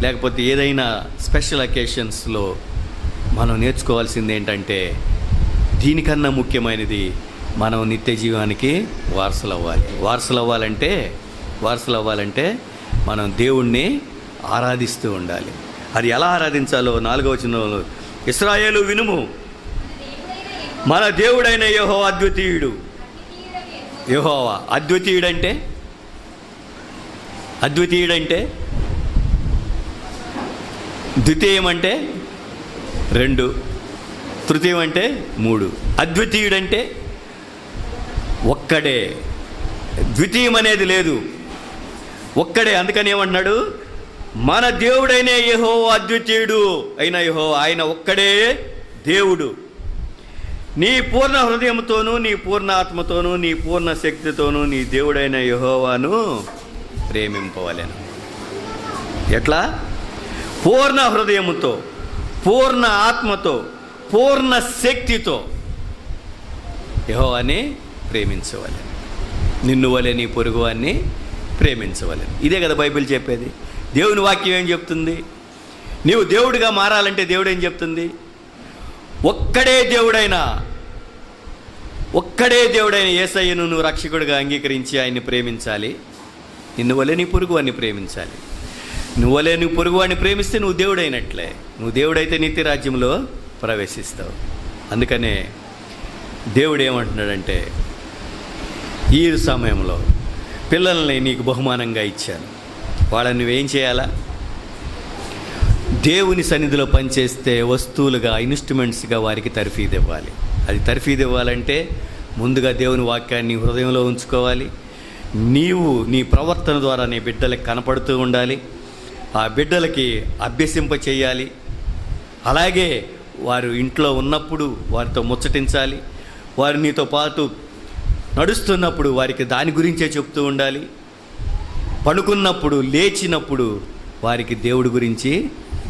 లేకపోతే ఏదైనా స్పెషల్ అకేషన్స్లో మనం నేర్చుకోవాల్సింది ఏంటంటే, దీనికన్నా ముఖ్యమైనది మనం నిత్య జీవానికి వారసులు అవ్వాలంటే మనం దేవుణ్ణి ఆరాధిస్తూ ఉండాలి. అది ఎలా ఆరాధించాలో 4వ వచనంలో, ఇశ్రాయేలు వినుము, మన దేవుడైన యెహోవా అద్వితీయుడు. యెహోవా అద్వితీయుడంటే ద్వితీయం అంటే 2, తృతీయం అంటే 3. అద్వితీయుడంటే ఒక్కడే, ద్వితీయం అనేది లేదు, ఒక్కడే. అందుకని ఏమన్నాడు, మన దేవుడైన యెహోవా అద్వితీయుడు అయిన యెహోవా, ఆయన ఒక్కడే దేవుడు. నీ పూర్ణ హృదయంతోనూ, నీ పూర్ణ ఆత్మతోనూ, నీ పూర్ణ శక్తితోనూ నీ దేవుడైన యెహోవాను ప్రేమింపవలెను. ఎట్లా? పూర్ణ హృదయముతో, పూర్ణ ఆత్మతో, పూర్ణ శక్తితో యెహోవాని ప్రేమించవలెను. నిన్ను వలె నీ పొరుగువాన్ని ప్రేమించవలెను. ఇదే కదా బైబిల్ చెప్పేది. దేవుని వాక్యం ఏం చెప్తుంది? నీవు దేవుడిగా మారాలంటే దేవుడు ఏం చెప్తుంది? ఒక్కడే దేవుడైన యేసయ్యను నువ్వు రక్షకుడిగా అంగీకరించి ఆయన్ని ప్రేమించాలి. నిన్ను వలె నీ పొరుగువాన్ని ప్రేమించాలి. నువ్వు వలె నీ పొరుగువాన్ని ప్రేమిస్తే నువ్వు దేవుడైనట్లే. నువ్వు దేవుడైతే నిత్య రాజ్యంలో ప్రవేశిస్తావు. అందుకనే దేవుడు ఏమంటున్నాడంటే, ఈ సమయంలో పిల్లల్ని నీకు బహుమానంగా ఇచ్చాను, వాళ్ళని నువ్వేం చేయాలా? దేవుని సన్నిధిలో పనిచేస్తే వస్తువులుగా, ఇన్స్ట్రుమెంట్స్గా వారికి తర్ఫీదు ఇవ్వాలి. అది తర్ఫీదు ఇవ్వాలంటే ముందుగా దేవుని వాక్యాన్ని హృదయంలో ఉంచుకోవాలి. నీవు నీ ప్రవర్తన ద్వారా నీ బిడ్డలకి కనపడుతూ ఉండాలి. ఆ బిడ్డలకి అభ్యసింప చేయాలి. అలాగే వారు ఇంట్లో ఉన్నప్పుడు వారితో ముచ్చటించాలి. వారు నీతో పాటు నడుస్తున్నప్పుడు వారికి దాని గురించే చెప్తూ ఉండాలి. పడుకున్నప్పుడు, లేచినప్పుడు వారికి దేవుడి గురించి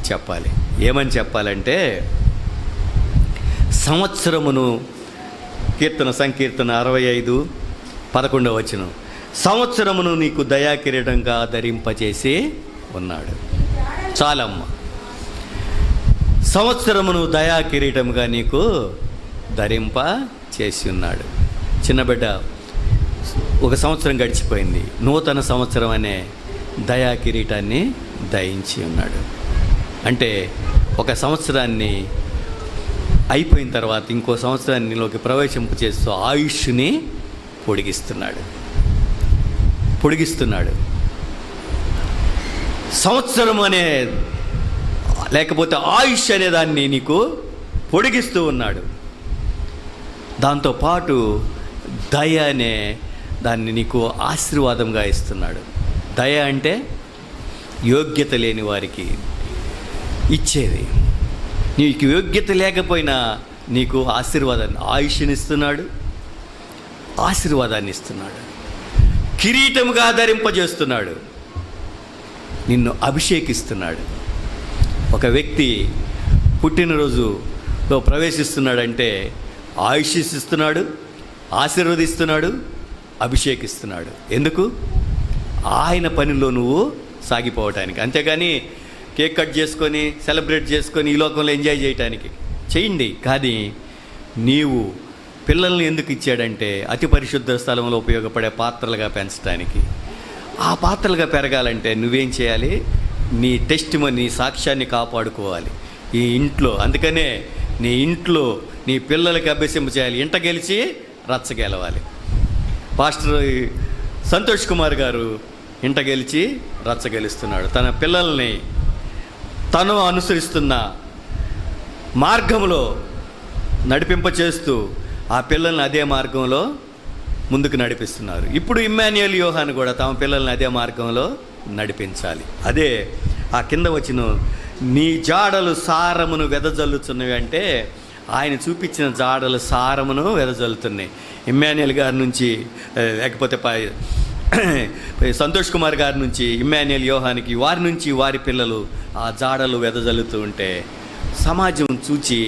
చెప్పాలి. ఏమని చెప్పాలంటే, సంవత్సరమును, సంకీర్తన 65:11 వచనం, సంవత్సరమును నీకు దయా కిరీటంగా ధరింపచేసి ఉన్నాడు. చాలమ్మ, సంవత్సరమును దయా కిరీటంగా నీకు ధరింప చేసి ఉన్నాడు. చిన్న బిడ్డ, ఒక సంవత్సరం గడిచిపోయింది, నూతన సంవత్సరం అనే దయా కిరీటాన్ని దయించి ఉన్నాడు. అంటే ఒక సంవత్సరాన్ని అయిపోయిన తర్వాత ఇంకో సంవత్సరాన్నిలోకి ప్రవేశింప చేస్తూ ఆయుష్ని పొడిగిస్తున్నాడు. సంవత్సరం అనే లేకపోతే ఆయుష్ అనే దాన్ని నీకు పొడిగిస్తూ ఉన్నాడు. దాంతోపాటు దయ అనే దాన్ని నీకు ఆశీర్వాదంగా ఇస్తున్నాడు. దయ అంటే యోగ్యత లేని వారికి ఇచ్చేది. నీకు యోగ్యత లేకపోయినా నీకు ఆశీర్వాదాన్ని, ఆయుష్నిస్తున్నాడు, ఆశీర్వాదాన్ని ఇస్తున్నాడు, కిరీటముగా ధరింపజేస్తున్నాడు, నిన్ను అభిషేకిస్తున్నాడు. ఒక వ్యక్తి పుట్టినరోజులో ప్రవేశిస్తున్నాడంటే ఆయుష్నిస్తున్నాడు, ఆశీర్వదిస్తున్నాడు, అభిషేకిస్తున్నాడు. ఎందుకు? ఆయన పనిలో నువ్వు సాగిపోవటానికి. అంతేగాని కేక్ కట్ చేసుకొని సెలబ్రేట్ చేసుకొని ఈ లోకంలో ఎంజాయ్ చేయటానికి చేయండి. కానీ నీవు పిల్లల్ని ఎందుకు ఇచ్చాడంటే అతి పరిశుద్ధ స్థలంలో ఉపయోగపడే పాత్రలుగా పెంచడానికి. ఆ పాత్రలుగా పెరగాలంటే నువ్వేం చేయాలి? నీ టెస్టిమనీ, సాక్ష్యాన్ని కాపాడుకోవాలి ఈ ఇంట్లో. అందుకనే నీ ఇంట్లో నీ పిల్లలకి అభ్యసింప చేయాలి. ఇంట గెలిచి రచ్చ గెలవాలి. పాస్టర్ సంతోష్ కుమార్ గారు ఇంట గెలిచి రచ్చ గెలుస్తున్నాడు. తన పిల్లల్ని తను అనుసరిస్తున్న మార్గంలో నడిపింపచేస్తూ ఆ పిల్లల్ని అదే మార్గంలో ముందుకు నడిపిస్తున్నారు. ఇప్పుడు ఇమ్మాన్యుయల్ యోహాన్ కూడా తమ పిల్లల్ని అదే మార్గంలో నడిపించాలి. అదే ఆ కింద వచ్చిన నీ జాడలు సారమును వెదజల్లుతున్నవి అంటే ఆయన చూపించిన జాడలు సారమును వెదజల్లుతున్నాయి. ఇమ్మాన్యుయల్ గారి నుంచి, లేకపోతే సంతోష్ కుమార్ గారి నుంచి ఇమ్మాన్యుయల్ యోహానికి, వారి నుంచి వారి పిల్లలు ఆ జాడలు వెదజల్లుతూ ఉంటే సమాజం చూచి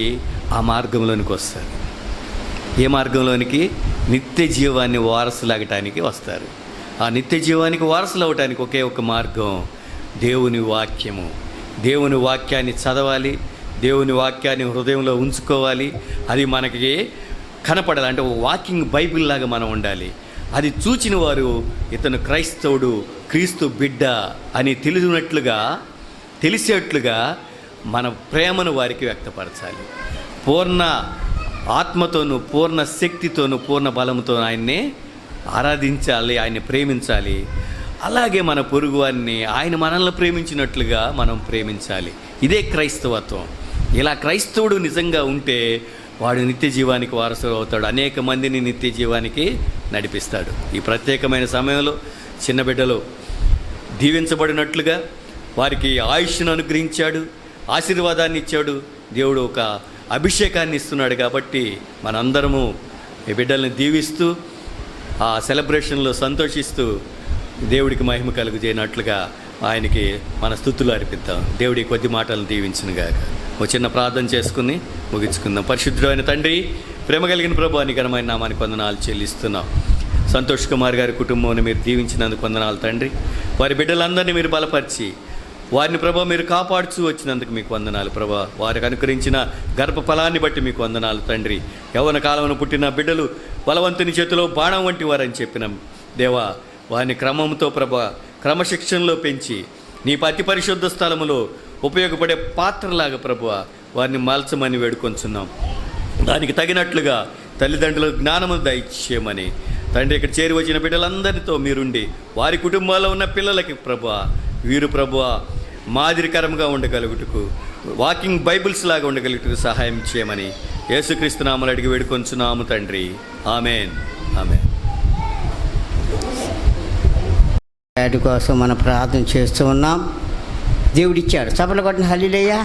ఆ మార్గంలోనికి వస్తారు. ఏ మార్గంలోనికి? నిత్య జీవాన్ని వారసులాగటానికి వస్తారు. ఆ నిత్య జీవానికి వారసులు అవటానికి ఒకే ఒక మార్గం దేవుని వాక్యము. దేవుని వాక్యాన్ని చదవాలి, దేవుని వాక్యాన్ని హృదయంలో ఉంచుకోవాలి. అది మనకి కనపడాలి. అంటే వాకింగ్ బైబిల్ లాగా మనం ఉండాలి. అది చూచిన వారు ఇతను క్రైస్తవుడు, క్రీస్తు బిడ్డ అని తెలిసేట్లుగా మన ప్రేమను వారికి వ్యక్తపరచాలి. పూర్ణ ఆత్మతోనూ, పూర్ణ శక్తితోనూ, పూర్ణ బలంతో ఆయన్ని ఆరాధించాలి, ఆయన్ని ప్రేమించాలి. అలాగే మన పొరుగువారిని ఆయన మనల్ని ప్రేమించినట్లుగా మనం ప్రేమించాలి. ఇదే క్రైస్తవత్వం. ఇలా క్రైస్తవుడు నిజంగా ఉంటే వాడు నిత్య జీవానికి వారసుడు అవుతాడు. అనేక మందిని నిత్య జీవానికి నడిపిస్తాడు. ఈ ప్రత్యేకమైన సమయంలో చిన్న బిడ్డలు దీవించబడినట్లుగా వారికి ఆయుష్ను అనుగ్రహించాడు, ఆశీర్వాదాన్ని ఇచ్చాడు. దేవుడు ఒక అభిషేకాన్ని ఇస్తున్నాడు. కాబట్టి మనందరము ఈ బిడ్డల్ని దీవిస్తూ ఆ సెలబ్రేషన్లో సంతోషిస్తూ దేవుడికి మహిమ కలుగుజేయనట్లుగా ఆయనకి మన స్తుతులు అర్పిద్దాం. దేవుడి కొద్ది మాటలను దీవించునుగాక. ఒక చిన్న ప్రార్థన చేసుకుని ముగించుకుందాం. పరిశుద్ధుడైన తండ్రి, ప్రేమ కలిగిన ప్రభు, అని ఘనమైన నామానికి వందనాలు చెల్లిస్తున్నాం. సంతోష్ కుమార్ గారి కుటుంబాన్ని మీరు దీవించినందుకు వందనాలు తండ్రి. వారి బిడ్డలందరినీ మీరు బలపరిచి వారిని ప్రభా మీరు కాపాడుచూ వచ్చినందుకు మీకు వందనాలు ప్రభా. వారికి అనుకరించిన గర్భఫలాన్ని బట్టి మీకు వందనాలు తండ్రి. యవ్వన కాలంలో పుట్టిన బిడ్డలు బలవంతుని చేతిలో బాణం వంటి వారని చెప్పిన దేవా, వారిని క్రమంతో ప్రభా క్రమశిక్షణలో పెంచి నీ అతి పరిశుద్ధ స్థలములో ఉపయోగపడే పాత్రలాగా ప్రభువ వారిని మలచమని వేడుకొంచున్నాం. దానికి తగినట్లుగా తల్లిదండ్రుల జ్ఞానము దయచేయమని తండ్రి, ఇక్కడ చేరి వచ్చిన బిడ్డలందరితో మీరుండి వారి కుటుంబాల్లో ఉన్న పిల్లలకి ప్రభువా, వీరు ప్రభువా మాదిరికరంగా ఉండగలుగుటకు, వాకింగ్ బైబిల్స్ లాగా ఉండగలుగుటకు సహాయం చేయమని యేసుక్రీస్తు నామములో అడిగి వేడుకొంచున్నాము తండ్రి. Amen, amen.
వాటి కోసం మనం ప్రార్థన చేస్తూ ఉన్నాం. దేవుడిచ్చాడు. చప్పట్లు కొట్టిన హల్లెలూయా.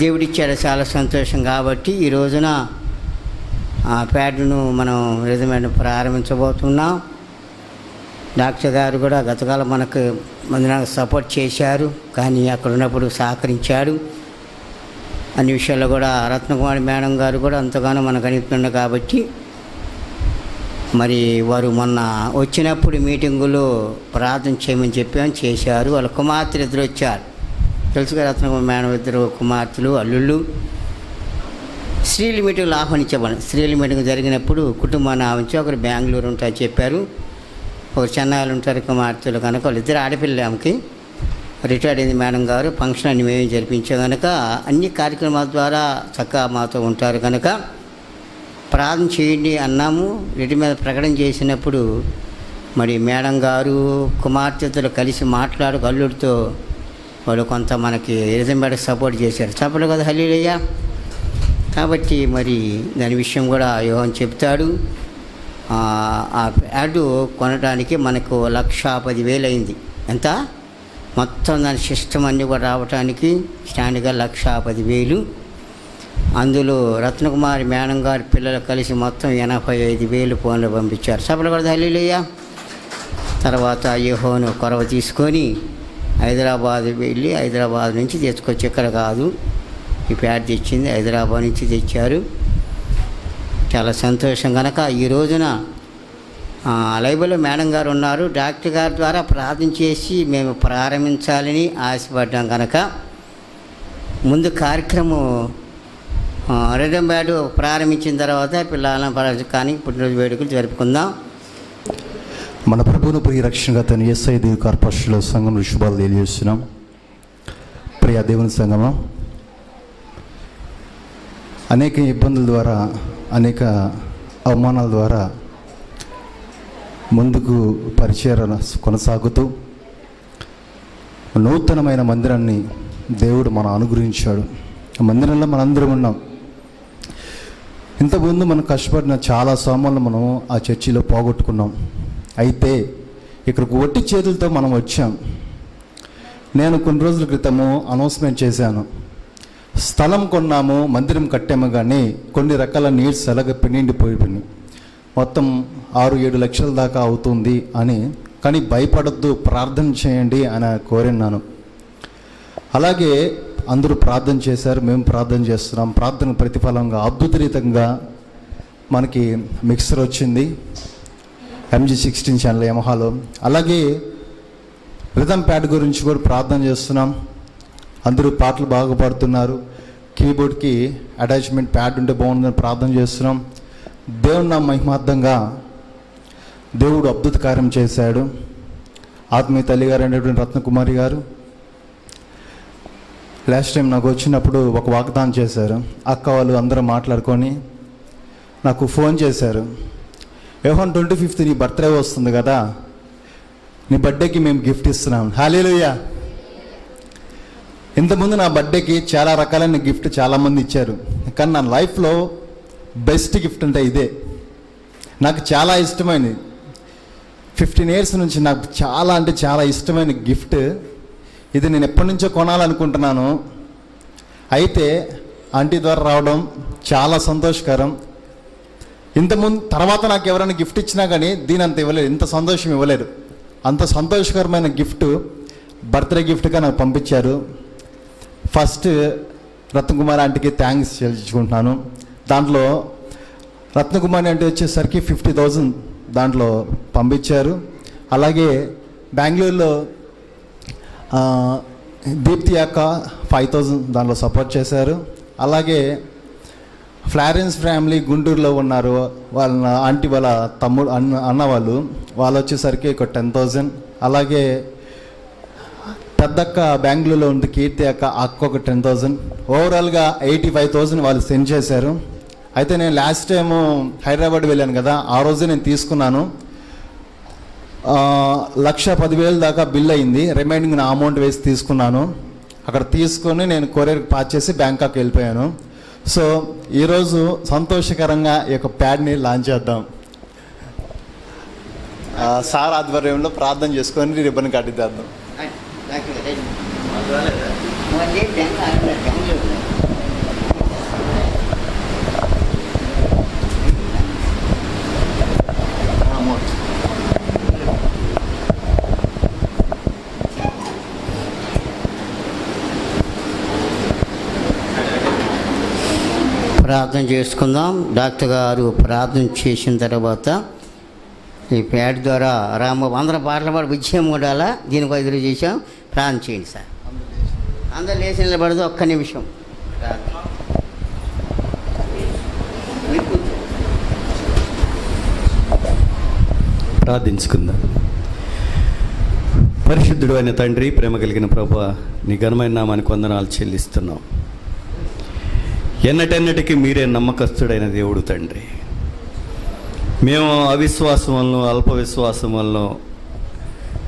దేవుడిచ్చాడు, చాలా సంతోషం. కాబట్టి ఈ రోజున ప్యాడ్ను మనం రిజమెంట్ ప్రారంభించబోతున్నాం. డాక్టర్ గారు కూడా గతకాలం మనకు మందిరానికి సపోర్ట్ చేశారు, కానీ అక్కడ ఉన్నప్పుడు సహకరించాడు. అన్ని విషయాల్లో కూడా రత్నకుమారి మేడం గారు కూడా అంతగానో మనకు అనిపిస్తున్నారు. కాబట్టి మరి వారు మొన్న వచ్చినప్పుడు మీటింగులో ప్రార్థన చేయమని చెప్పాము, చేశారు. వాళ్ళ కుమార్తెలు ఇద్దరు వచ్చారు, తెలుసుగా, రత్నకుమారి మేడం ఇద్దరు కుమార్తెలు, అల్లుళ్ళు. స్త్రీల మీటింగ్లు ఆహ్వానించబడి స్త్రీల మీటింగ్ జరిగినప్పుడు కుటుంబాన్ని ఆహ్వానించి, ఒకరు బెంగళూరు ఉంటారు చెప్పారు, ఒకరు చెన్నైలో ఉంటారు కుమార్తెలు. కనుక వాళ్ళిద్దరు ఆడపిల్లలకి రిటైర్డ్ అయింది మేడం గారు. ఫంక్షన్ అన్ని మేమే జరిపించాం కనుక అన్ని కార్యక్రమాల ద్వారా చక్కగా మాతో ఉంటారు కనుక ప్రార్థన చేయండి అన్నాము. వీటి మీద ప్రకటన చేసినప్పుడు మరి మేడం గారు కుమార్తెతో కలిసి మాట్లాడు అల్లుడితో వాళ్ళు కొంత మనకి రిజంబేటకు సపోర్ట్ చేశారు. చెప్పలేదు కదా హల్లెలూయా. కాబట్టి మరి దాని విషయం కూడా యోహాను చెప్తాడు. ఆ యాడ్ కొనడానికి మనకు 1,10,000 అయింది. ఎంత? మొత్తం దాని సిస్టమ్ అన్నీ కూడా రావడానికి స్టాండ్గా 1,10,000. అందులో రత్నకుమారి మేడం గారి పిల్లలు కలిసి మొత్తం 85,000 ఫోన్లు పంపించారు. సభలు కూడా హల్లెలూయా. తర్వాత యెహోను కొరవ తీసుకొని హైదరాబాద్ వెళ్ళి హైదరాబాద్ నుంచి తెచ్చుకొచ్చి, ఇక్కడ కాదు ఈ ప్యాడ్ తెచ్చింది, హైదరాబాద్ నుంచి తెచ్చారు. చాలా సంతోషం. కనుక ఈ రోజున లైబ్రరీలో మేడం గారు ఉన్నారు. డాక్టర్ గారి ద్వారా ప్రార్థన చేసి మేము ప్రారంభించాలని ఆశపడ్డాం. కనుక ముందు కార్యక్రమం రిథమ్ బ్యాండ్ ప్రారంభించిన తర్వాత పిల్లల కానీ పుట్టినరోజు వేడుకలు జరుపుకుందాం.
మన ప్రభువును ప్రియ రక్షణగతని యేసయ్య దేవుని కార్పొరేషన్లో సంఘం శుభాలు తెలియజేస్తున్నాం. ప్రియ దేవుని సంఘమా, అనేక ఇబ్బందుల ద్వారా, అనేక అవమానాల ద్వారా ముందుకు పరిచయం కొనసాగుతూ నూతనమైన మందిరాన్ని దేవుడు మనం అనుగ్రహించాడు. ఆ మందిరంలో మనందరం ఉన్నాం. ఇంతకుముందు మనం కష్టపడిన చాలా సామాన్లు మనం ఆ చర్చిలో పోగొట్టుకున్నాం. అయితే ఇక్కడికి ఒట్టి చేతులతో మనం వచ్చాం. నేను కొన్ని రోజుల క్రితము అనౌన్స్మెంట్ చేశాను, స్థలం కొన్నాము, మందిరం కట్టాము, కానీ కొన్ని రకాల నీడ్స్ అలాగే నిండిపోయిపోయినాయి. మొత్తం 6-7 లక్షల దాకా అవుతుంది అని. కానీ భయపడద్దు, ప్రార్థన చేయండి అని కోరినాను. అలాగే అందరూ ప్రార్థన చేశారు, మేము ప్రార్థన చేస్తున్నాం. ప్రార్థన ప్రతిఫలంగా అద్భుతరీతంగా మనకి మిక్సర్ వచ్చింది MG16 ఛానల్ యమహాలో. అలాగే రిథమ్ ప్యాడ్ గురించి కూడా ప్రార్థన చేస్తున్నాం. అందరూ పాటలు బాగా పాడుతున్నారు. కీబోర్డ్కి అటాచ్మెంట్ ప్యాడ్ ఉంటే బాగుందని ప్రార్థన చేస్తున్నాం. దేవుని నా మహిమార్థంగా దేవుడు అద్భుత కార్యం చేశాడు. ఆత్మీయ తల్లిగారు అయినటువంటి రత్నకుమారి గారు లాస్ట్ టైం నాకు వచ్చినప్పుడు ఒక వాగ్దానం చేశారు. అక్క వాళ్ళు అందరూ మాట్లాడుకొని నాకు ఫోన్ చేశారు, యోహాను 25th నీ బర్త్డే వస్తుంది కదా, నీ బర్త్డేకి మేము గిఫ్ట్ ఇస్తున్నాం. హల్లెలూయా. ఇంతకుముందు నా బర్త్డేకి చాలా రకాలైన గిఫ్ట్ చాలామంది ఇచ్చారు, కానీ నా లైఫ్లో బెస్ట్ గిఫ్ట్ అంటే ఇదే. నాకు చాలా ఇష్టమైనది. 15 years నుంచి నాకు చాలా అంటే చాలా ఇష్టమైన గిఫ్ట్ ఇది. నేను ఎప్పటి నుంచో కొనాలనుకుంటున్నాను. అయితే ఆంటీ ద్వారా రావడం చాలా సంతోషకరం. ఇంతకుముందు తర్వాత నాకు ఎవరైనా గిఫ్ట్ ఇచ్చినా కానీ దీని అంత ఇవ్వలేదు, ఇంత సంతోషం ఇవ్వలేదు. అంత సంతోషకరమైన గిఫ్ట్ బర్త్డే గిఫ్ట్గా నాకు పంపించారు. ఫస్ట్ రత్నకుమారి ఆంటీకి థ్యాంక్స్ చెల్లించుకుంటున్నాను. దాంట్లో రత్నకుమారి అంటే వచ్చేసరికి 50,000 దాంట్లో పంపించారు. అలాగే బెంగళూరులో దీప్తి అక్క 5,000 దాంట్లో సపోర్ట్ చేశారు. అలాగే ఫ్లారెన్స్ ఫ్యామిలీ గుంటూరులో ఉన్నారు, వాళ్ళ ఆంటీ వాళ్ళ తమ్ముడు అన్న వాళ్ళు వచ్చేసరికి ఒక 10,000. అలాగే పెద్దక్క బెంగళూరులో ఉంది కీర్తి అక్క ఒక 10,000. ఓవరాల్గా 85,000 వాళ్ళు సెండ్ చేశారు. అయితే నేను లాస్ట్ టైము హైదరాబాద్ వెళ్ళాను కదా, ఆ రోజే నేను తీసుకున్నాను. 1,10,000 దాకా బిల్ అయింది. రిమైనింగ్ నా అమౌంట్ వేసి తీసుకున్నాను. అక్కడ తీసుకొని నేను కొరియర్ పాస్ చేసి బ్యాంకాక్ వెళ్ళిపోయాను. సో ఈరోజు సంతోషకరంగా ఈ యొక్క ప్యాడ్ని లాంచ్ చేద్దాం. సార్ ఆధ్వర్యంలో ప్రార్థన చేసుకొని రిబ్బన్ కట్టిద్దాం.
ప్రార్థన చేసుకుందాం. డాక్టర్ గారు ప్రార్థన చేసిన తర్వాత ఈ ప్యాడ్ ద్వారా అందరూ పాటలు పాడి విజయం ఉండాలా, దీనికి ఎదురు చేసాం. ప్రార్థన చేయండి సార్. అందరూ లేచి నిలబడదు, ఒక్క నిమిషం
ప్రార్థించుకుందాం. పరిశుద్ధుడు అయిన తండ్రి, ప్రేమ కలిగిన ప్రభువా, నీ ఘనమైన నామానికి వందనాలు చెల్లిస్తున్నాం. ఎన్నటెన్నటికీ మీరే నమ్మకస్తుడైన దేవుడు తండ్రి. మేము అవిశ్వాసం వల్ల, అల్ప విశ్వాసం వల్ల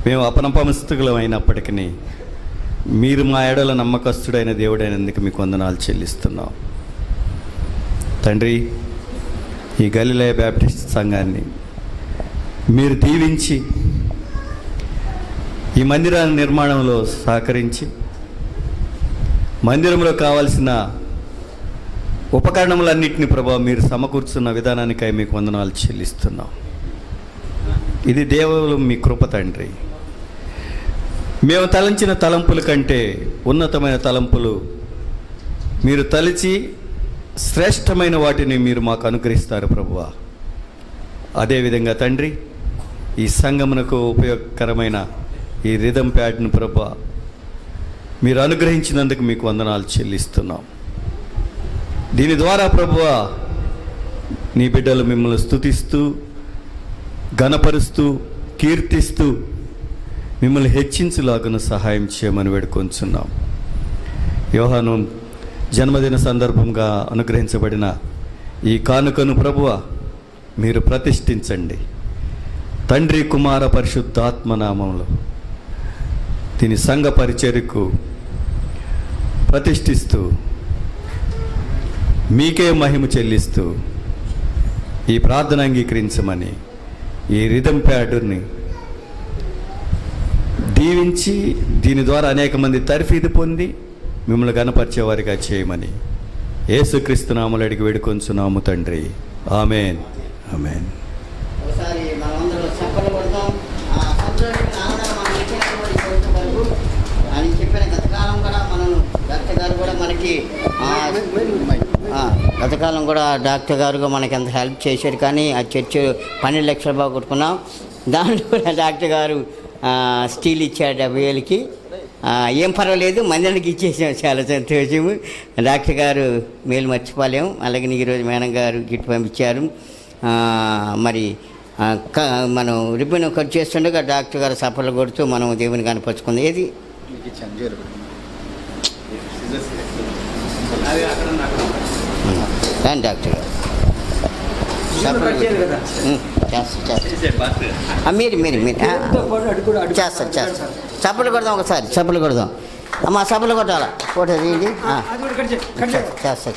మేము అపనపమస్తులం అయినప్పటికీ మీరు మా ఎడల నమ్మకస్తుడైన దేవుడైనందుకు మీకు వందనాలు చెల్లిస్తున్నాం తండ్రి. ఈ గలిలయ బ్యాప్టిస్ట్ సంఘాన్ని మీరు దీవించి ఈ మందిరాన్ని నిర్మాణంలో సహకరించి మందిరంలో కావాల్సిన ఉపకరణములన్నింటినీ ప్రభా మీరు సమకూర్చున్న విధానానికై మీకు వందనాలు చెల్లిస్తున్నాం. ఇది దేవుడు మీ కృప తండ్రి. మేము తలంచిన తలంపుల కంటే ఉన్నతమైన తలంపులు మీరు తలిచి శ్రేష్టమైన వాటిని మీరు మాకు అనుగ్రహిస్తారు ప్రభువా. అదేవిధంగా తండ్రి, ఈ సంఘమునకు ఉపయోగకరమైన ఈ రిథమ్ ప్యాడ్ను ప్రభువా మీరు అనుగ్రహించినందుకు మీకు వందనాలు చెల్లిస్తున్నాం. దీని ద్వారా ప్రభువా నీ బిడ్డలు మిమ్మల్ని స్తుతిస్తూ ఘనపరుస్తూ కీర్తిస్తూ మిమ్మల్ని హెచ్చించులాగున సహాయం చేయమని వేడుకొంచున్నాం. యోహాను జన్మదిన సందర్భంగా అనుగ్రహించబడిన ఈ కానుకను ప్రభువా మీరు ప్రతిష్ఠించండి. తండ్రి కుమార పరిశుద్ధాత్మ నామంలో దీని సంఘ పరిచర్యకు ప్రతిష్ఠిస్తూ మీకే మహిమ చెల్లిస్తూ ఈ ప్రార్థన అంగీకరించమని ఈ రిథమ్ ప్యాడ్ని దీవించి దీని ద్వారా అనేక మంది తర్ఫీదు పొంది మిమ్మల్ని గణపరిచేవారిగా చేయమని యేసుక్రీస్తు నామములో అడిగి వేడుకొంచున్నాము తండ్రి. ఆమెన్. ఆమెన్.
ఒకసారి మనమందరం చప్పట్లు కొడతాం. ఆ సంతోషానికి ఆనందం మనం ఇచ్చినటువంటి కోరిక వరకు అని చెప్పిన గతకాలం కూడా మనం డాక్టర్ గారు కూడా మనకి గతకాలం కూడా డాక్టర్ గారుగా మనకి ఎంత హెల్ప్ చేశారు. కానీ ఆ చర్చ్ 12 లక్షలు బాగొట్టుకున్నాం. దాంట్లో కూడా డాక్టర్ గారు స్టీల్ ఇచ్చాడు 70,000కి. ఏం పర్వాలేదు, మందిరానికి ఇచ్చేసాం. చాలా సంతోషము. డాక్టర్ గారు మేలు మర్చిపోలేము. అలాగే ఈరోజు మేడం గారు గిట్టు పంపించారు. మరి మనం రిబ్బన్ కట్ చేస్తుండగా డాక్టర్ గారు సఫలు కొడుతూ మనం దేవుని కనపరుచుకుంది. ఏది రండి డాక్టర్ గారు మీరు చేస్తారు. చప్పలు కొడదాం. ఒకసారి చప్పలు కొడదాం. అమ్మా చప్పలు కొట్టాలా? ఫోటో తీయండి. చేస్తా.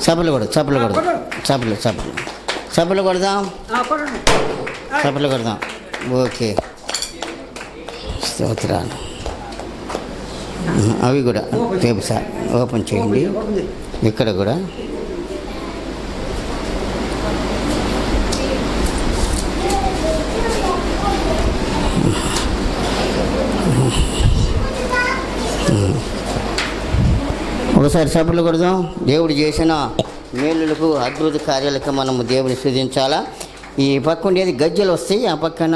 చప్పలు కొడదాం. చప్పలు కొడదాం. ఓకే, స్తోత్రాలు. అవి కూడా రేపు సార్ ఓపెన్ చేయండి. ఇక్కడ కూడా ఒకసారి చప్పట్లు కొడదాం. దేవుడు చేసిన మేలులకు అద్భుత కార్యాలకు మనము దేవుని స్తుతించాలా. ఈ పక్క ఉండేది గజ్జలు వస్తాయి, ఆ పక్కన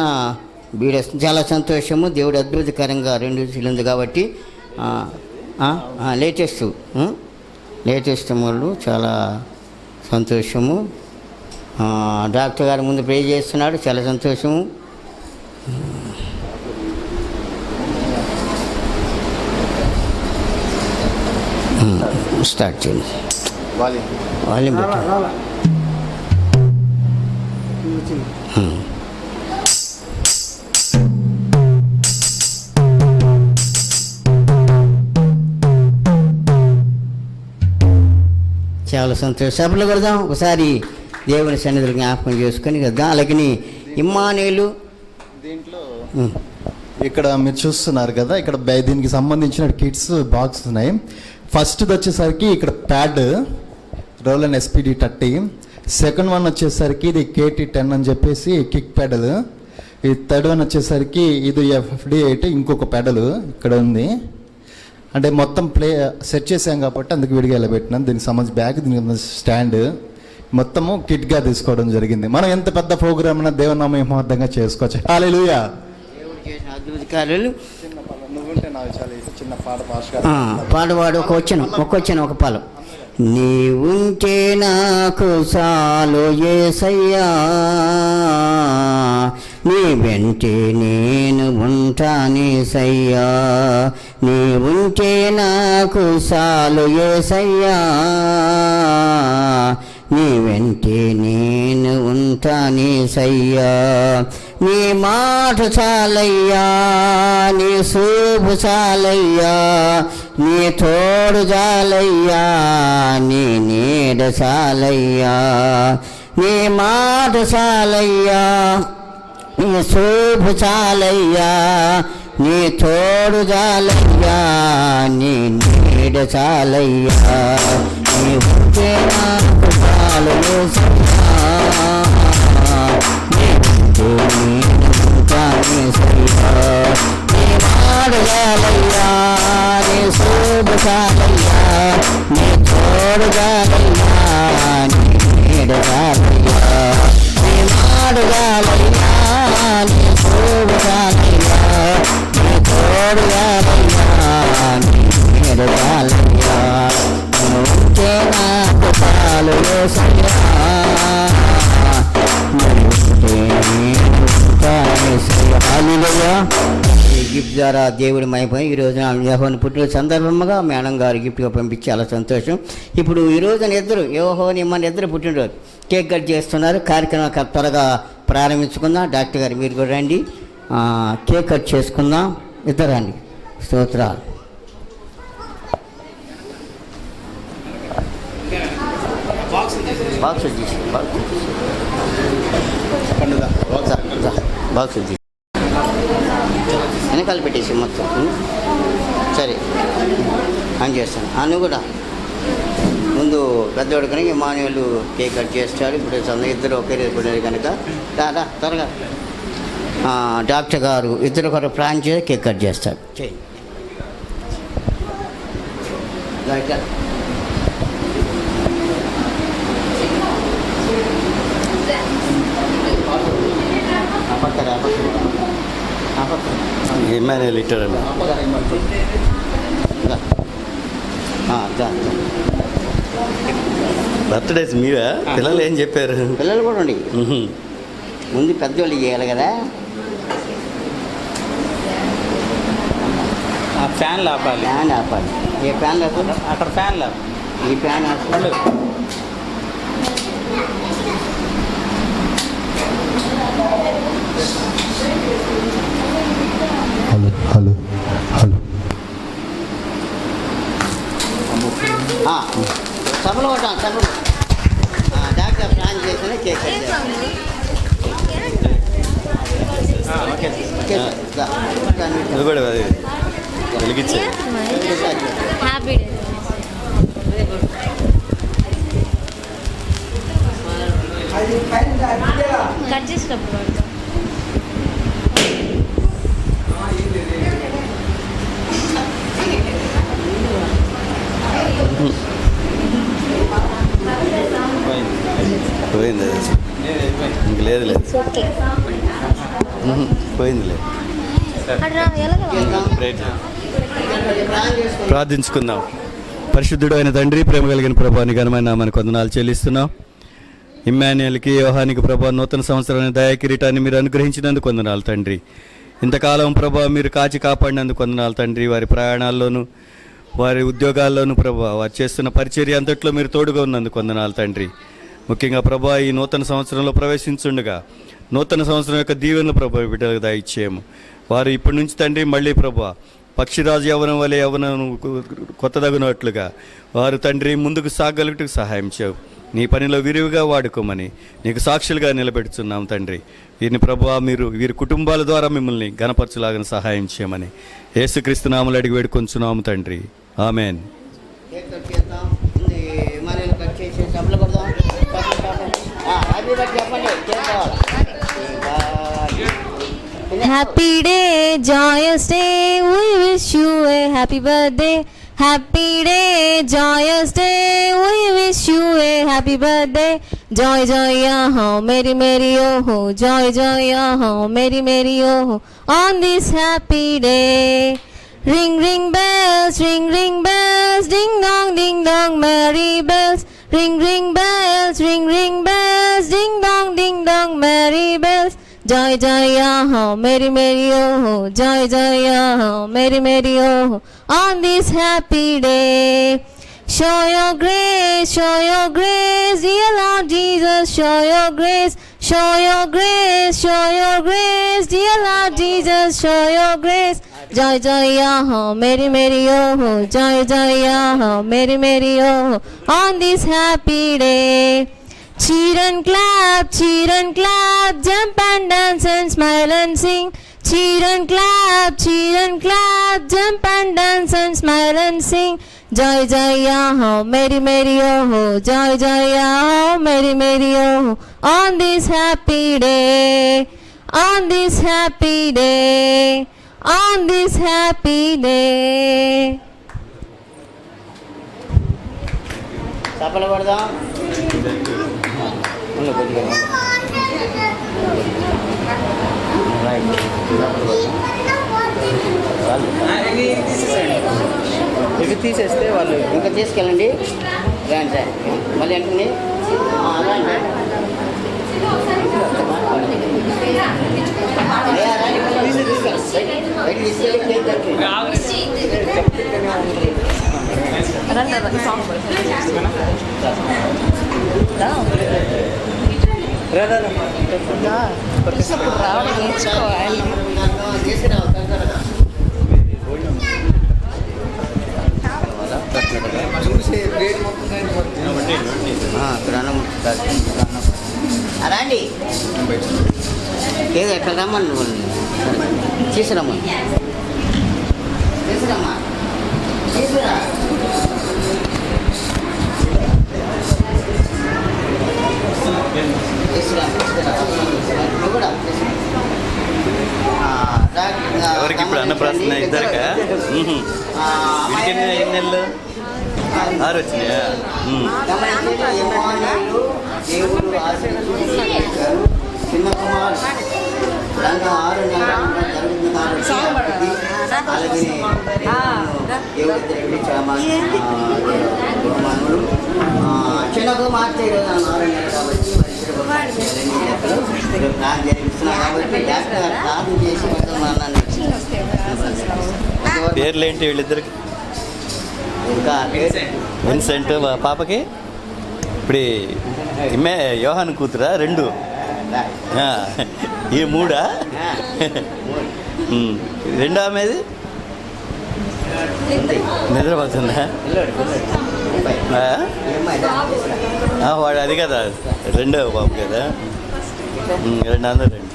బీడు వస్తుంది. చాలా సంతోషము. దేవుడు అద్భుతకరంగా 2 ఉంది కాబట్టి లేటెస్ట్ వాళ్ళు చాలా సంతోషము. డాక్టర్ గారు ముందు ప్రే చేస్తున్నాడు. చాలా సంతోషము. స్టార్ట్ చేయండి. వాల్యూమ్ చాలా సంతోషం. సభలు కొడదాం. ఒకసారి దేవుని సన్నిధిలో జ్ఞాపకం చేసుకొని కదా. అలాగని ఇమ్మానుయేలు
దీంట్లో ఇక్కడ మీరు చూస్తున్నారు కదా, ఇక్కడ దీనికి సంబంధించిన కిట్స్ బాక్స్ ఉన్నాయి. ఫస్ట్ది వచ్చేసరికి ఇక్కడ ప్యాడ్ రోలన్ SPD 30. సెకండ్ వన్ వచ్చేసరికి ఇది KT 10 అని చెప్పేసి కిక్ పెడల్. ఈ థర్డ్ వన్ వచ్చేసరికి ఇది FD 8 ఇంకొక పెడల్ ఇక్కడ ఉంది. అంటే మొత్తం సెట్ చేసాం కాబట్టి అందుకు విడిగా ఇలా పెట్టినాను. దీనికి సంబంధించి బ్యాగ్, దీనికి స్టాండ్ మొత్తము కిట్గా తీసుకోవడం జరిగింది. మనం ఎంత పెద్ద ప్రోగ్రామ్ అయినా దేవుని మహిమార్థంగా చేసుకోవచ్చు. హల్లెలూయా.
పాడవాడు ఒక పాలం. నీవుంటే నాకు చాలు యేసయ్యా, నీ వెంటే నేను ఉంటానేసయ్యా. నీవుంటే నాకు చాలు యేసయ్యా, నీ వెంటే నేను ఉంటానేసయ్యా. నీ మాట చాలయ్యా, నీ చూపు చాలయ్యా, నీ తోడు చాలయ్యా, నీ నీడ చాలయ్యా. నీ మాట చాలయ్యా, నీ చూపు చాలయ్యా, నీ తోడు చాలయ్యా, నీ నీడ చాలయ్యా, నీ ఉంటే నాకు చాలు యేసయ్యా, నీ ఉంటే నేను ఉంటాను యేసయ్యా, నీ మాట చాలయ్యా, నీ శోభ చాలయ్యా, నీ తోడు చాలయ్యా, నీ నీడ చాలయ్యా, నీ మాట చాలయ్యా, నీ శోభ చాలయ్యా, నీ తోడు చాలయ్యా, నీ నీడ చాలయ్యా, నువ్వు ఉంటే నాకు చాలు యేసయ్యా, నువ్వు ఉంటే నేను ఉంటాను యేసయ్యా. హల్లెలూయా. ఈ గిఫ్ట్ ద్వారా దేవుడి మైపోయి ఈ రోజున యోహోని పుట్టిన సందర్భంగా మేడం గారు గిఫ్ట్గా పంపించి చాలా సంతోషం. ఇప్పుడు ఈ రోజున యోహోని మన ఇద్దరు పుట్టినరోజు కేక్ కట్ చేస్తున్నారు. కార్యక్రమం త్వరగా ప్రారంభించుకుందాం. డాక్టర్ గారు మీరు కూడా రండి, కేక్ కట్ చేసుకుందాం. ఇద్దరు రండి. స్తోత్రాలు. బాక్స్ తీసి వెనకాల పెట్టేసి మొత్తం. సరే అని చేస్తాను. నువ్వు కూడా ముందు పెద్దవాడు కనుక ఇమానుయేల్ కేక్ కట్ చేస్తాడు. ఇప్పుడు ఇద్దరు ఒకే రోజు కనుక దాదా త్వరగా డాక్టర్ గారు ఇద్దరు ఒకరు ప్లాన్ చేసి కేక్ కట్ చేస్తాడు. చేయి
ఇమానుయేల్ ఇట్టాడు. బర్త్డేస్ మీవా? పిల్లలు ఏం చెప్పారు?
పిల్లలు కూడా ఉండి ముందు పెద్దవాళ్ళు చేయాలి కదా.
ఫ్యాన్లు ఆపాలి.
ఫ్యాన్ ఆపాలి. ఏ ఫ్యాన్ ఆపాలి?
అక్కడ ఫ్యాన్లు ఆపాలి.
ఈ ఫ్యాన్ ఆపాలి.
Hello hello hello.
సభలో ఉంటాం. సభలో డాక్టర్ ప్లాన్ చేసిన కేక్
అది కూడా అది వెలిగించే.
హ్యాపీ కట్ చేసినప్పుడు
పోయింది. ఇంక లేదు లేదు పోయిందిలే. ప్రార్థించుకుందాం. పరిశుద్ధుడు అయిన తండ్రి, ప్రేమ కలిగిన ప్రభాని ఘనమైన నామానికి వందనాలు చెల్లిస్తున్నాం. ఇమ్మాన్యుయేల్కి యోహానికి ప్రభా నూతన సంవత్సరాన్ని దయా కిరీటాన్ని మీరు అనుగ్రహించినందుకు వందనాలు తండ్రి. ఇంతకాలం ప్రభా మీరు కాచి కాపాడినందుకు వందనాలు తండ్రి. వారి ప్రయాణాల్లోనూ వారి ఉద్యోగాల్లోనూ ప్రభా వారు చేస్తున్న పరిచర్య అంతట్లో మీరు తోడుగా ఉన్నందుకు వందనాలు తండ్రి. ముఖ్యంగా ప్రభా ఈ నూతన సంవత్సరంలో ప్రవేశించుండగా నూతన సంవత్సరం యొక్క దీవెనలు ప్రభా బిడ్డలకు దయచేయము. వారు ఇప్పటి నుంచి తండ్రి మళ్ళీ ప్రభా పక్షిరాజు యవ్వనం వలె యవ్వనం కొత్తదగినట్లుగా వారు తండ్రి ముందుకు సాగలుగుటకు సహాయం చేయవు. నీ పనిలో విరివిగా వాడుకోమని నీకు సాక్షులుగా నిలబెడుతున్నాం తండ్రి. వీరిని ప్రభువా మీరు వీరి కుటుంబాల ద్వారా మిమ్మల్ని గణపరచలాగిన సహాయం చేయమని యేసుక్రీస్తు నామములో అడిగి వేడుకొంచున్నాము తండ్రి. Amen.
Happy day, joyous day, we wish you a happy birthday. Happy day, joyous day, we wish you a happy birthday. Joy, joy, oh, merry, merry, oh, joy, joy, oh, merry, merry, oh, on this happy day. Ring, ring bells, ding dong, merry bells. Ring, ring bells, ding dong, merry bells. Joy, joy, oh, merry, merry, oh, joy, joy, oh, merry, merry, oh, on this happy day. Show your grace, dear Lord Jesus, show your grace, dear Lord Jesus, show your grace. Joy, joy, oh, merry, merry, oh, joy, joy, oh, merry, merry, oh, on this happy day. Cheer and clap, jump and dance and smile and sing. Cheer and clap, jump and dance and smile and sing. Joy, joy, oh, merry, merry, oh, joy, joy, oh, merry, merry, oh, on this happy day, on this happy day, on this happy day.
చప్పలు పడదాం. కొద్దిగా
ఇవి తీసేస్తే వాళ్ళు
ఇంకా తీసుకెళ్ళండి. రండి సార్, మళ్ళీ వెంటనే రండి. ఏదో ఎక్కడ రమ్మని తీసుకురమ్మని తీసుకురమ్మా తీసుకురా.
ఎవరికి ఇప్పుడు అన్నప్రాసన ఇద్దరికా? ఎన్ని నెలలు? 6 వచ్చినాయా?
దేవుడు చిన్న కుమార్ 6 చిన్న కుమార్ 6 నెలలు కాబట్టి జరిపిస్తున్నా కాబట్టి డాక్టర్ గారు ప్రార్థన చేసి
పేర్లేంటి వీళ్ళిద్దరికి?
ఇంకా
విన్సెంట్ పాపకి ఇప్పుడు ఇమ్మే యోహాన్ కూతురా? 2 ఈ 3 2 ఆమెది నిద్రపోతుందా? వాడు అది కదా 2వ బాబు కదా. 2 అందరూ 2.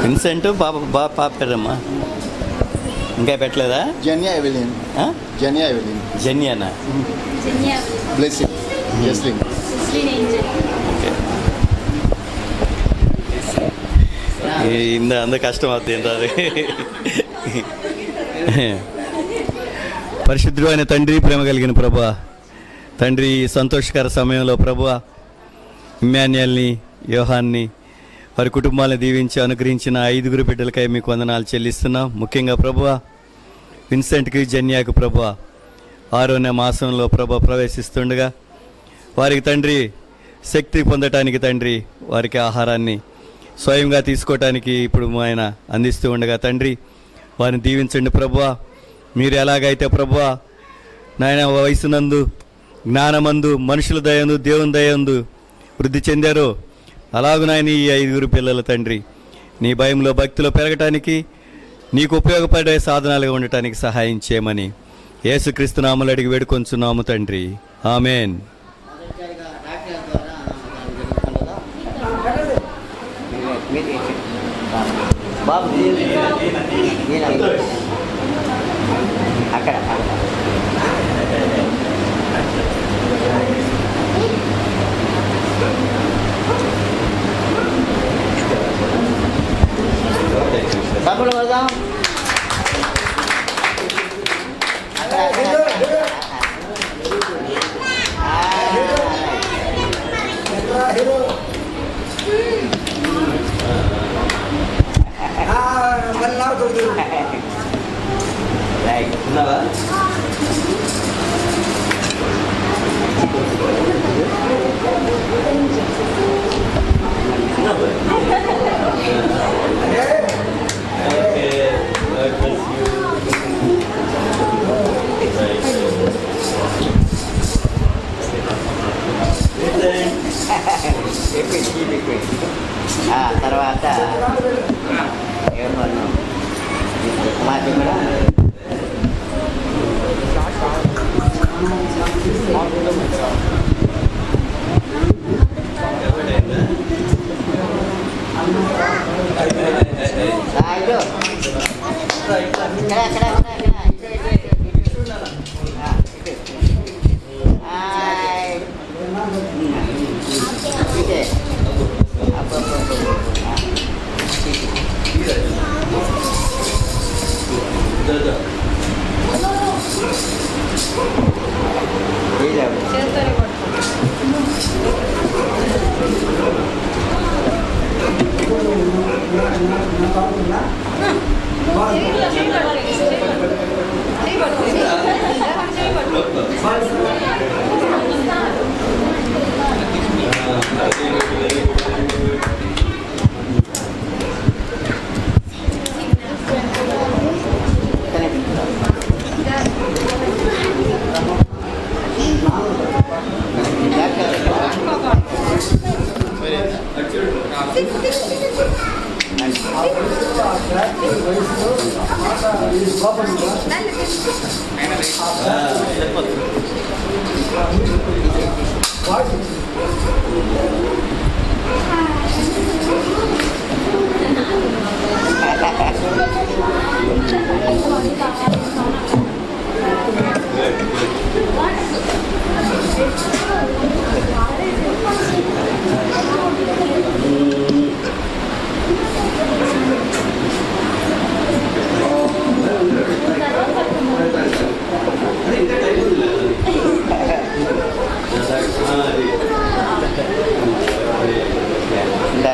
విన్సెంట్ పాప పేరమ్మా ఇంకా పెట్టలేదా?
Zhenya Evelyn.
జెన్యానా?
బ్లెస్సింగ్. జెస్లిన్.
అంత కష్టం అవుతుంది అది. పరిశుద్ధుడు అయిన తండ్రి, ప్రేమ కలిగిన ప్రభువా, తండ్రి ఈ సంతోషకర సమయంలో ప్రభువా ఇమ్మాన్యుయల్ని, యోహాన్ని, వారి కుటుంబాలను దీవించి అనుగ్రహించిన 5 బిడ్డలకై మీకు వందనాలు చెల్లిస్తున్నాం. ముఖ్యంగా ప్రభువా విన్సెంట్కి, జెన్యాకు ప్రభువా 6వ మాసంలో ప్రభు ప్రవేశిస్తుండగా వారికి తండ్రి శక్తి పొందటానికి తండ్రి వారికి ఆహారాన్ని స్వయంగా తీసుకోవటానికి ఇప్పుడు ఆయన అందిస్తూ ఉండగా తండ్రి వారిని దీవించండి ప్రభువా. మీరు ఎలాగైతే ప్రభువా నాయన వయసునందు, జ్ఞానమందు, మనుషుల దయందు, దేవుని దయందు వృద్ధి చెందారో అలాగూ నాయన ఈ 5 పిల్లల తండ్రి నీ భయంలో, భక్తిలో పెరగటానికి, నీకు ఉపయోగపడే సాధనాలుగా ఉండటానికి సహాయం చేయమని యేసుక్రీస్తు నామములో అడిగి వేడుకొంచున్నాము తండ్రి. ఆమేన్.
బాబు అక్కడ డబ్బులు వెళ్దాం. తర్వాత ఎవరు మాది కూడా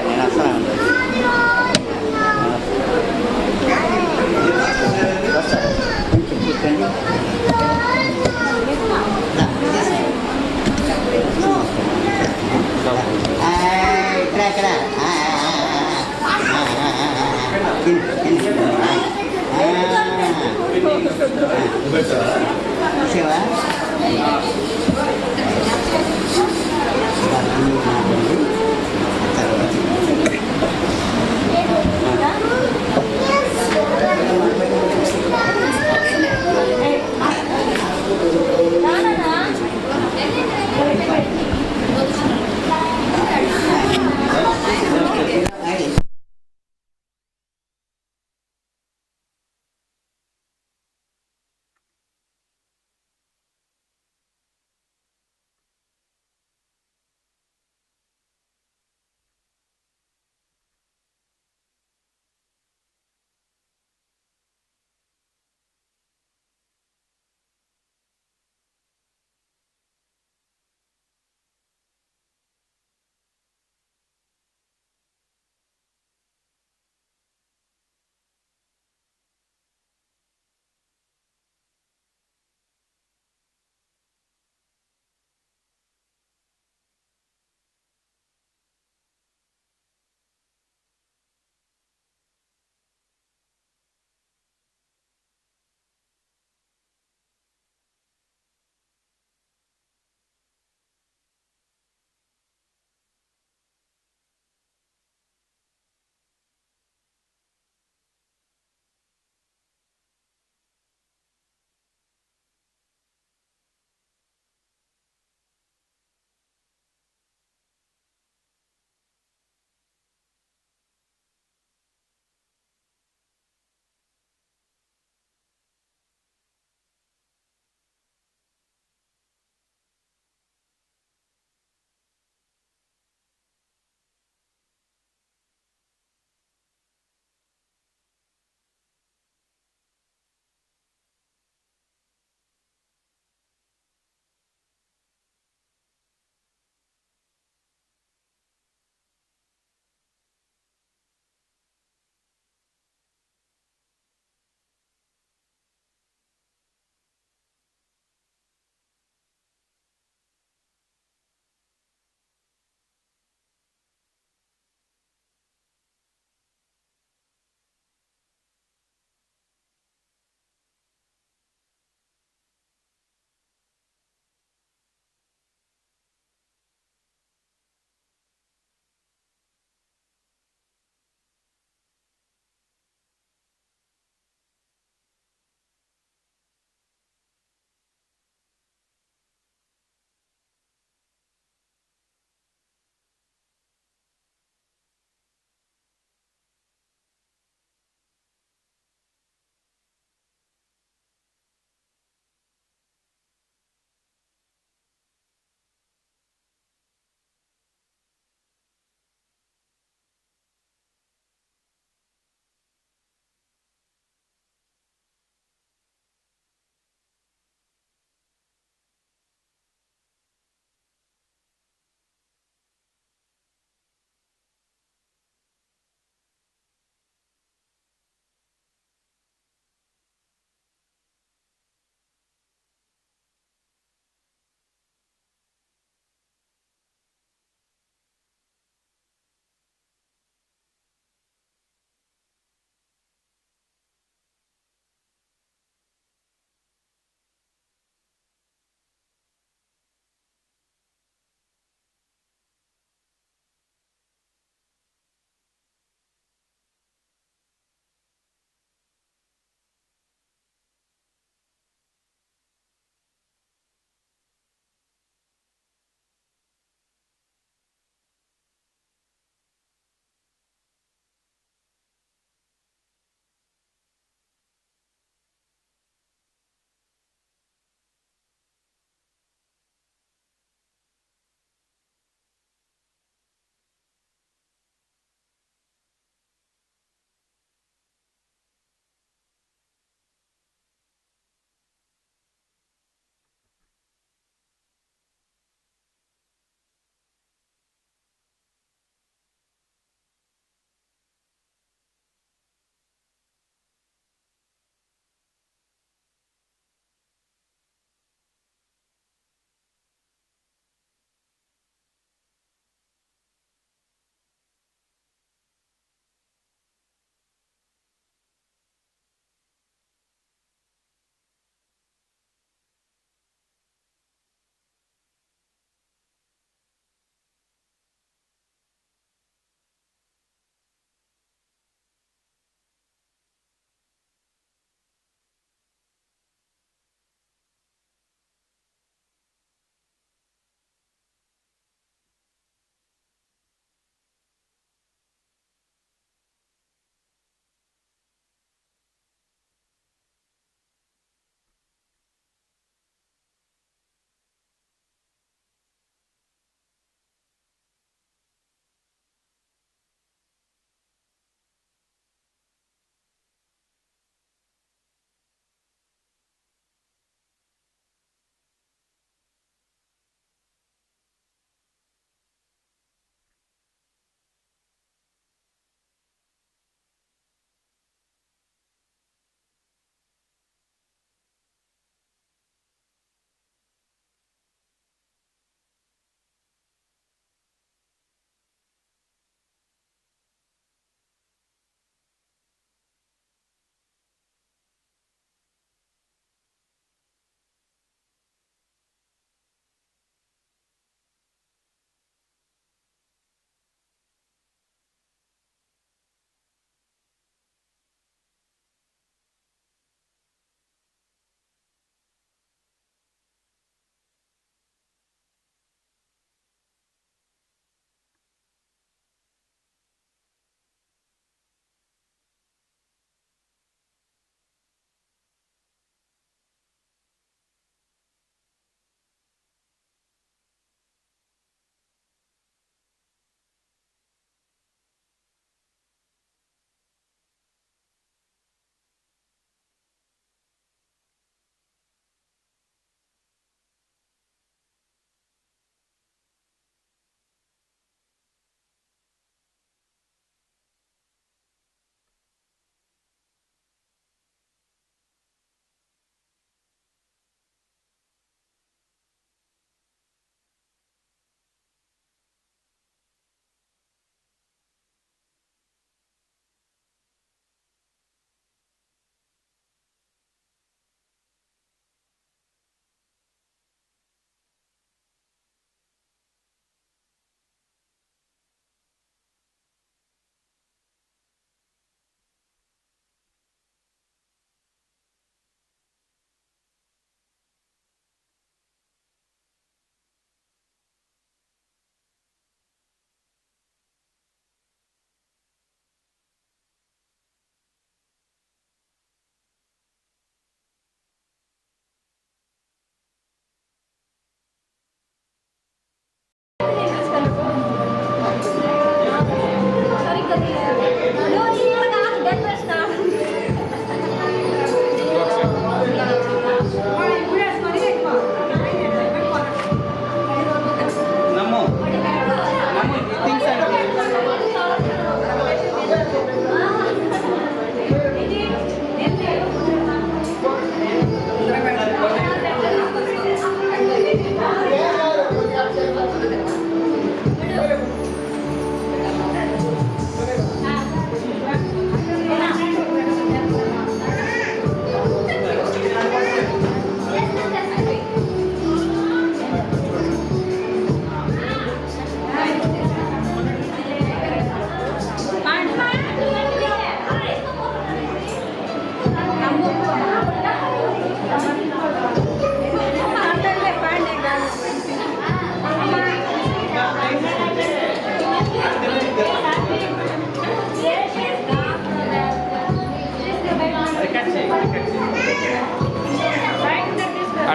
నేను వస్తాను. ఇక్కడ శివ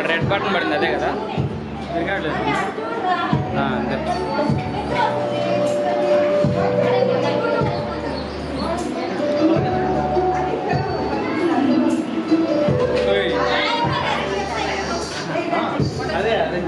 అక్కడ రెడ్ బటన్ పడింది అదే కదా అంతే. అదే అదే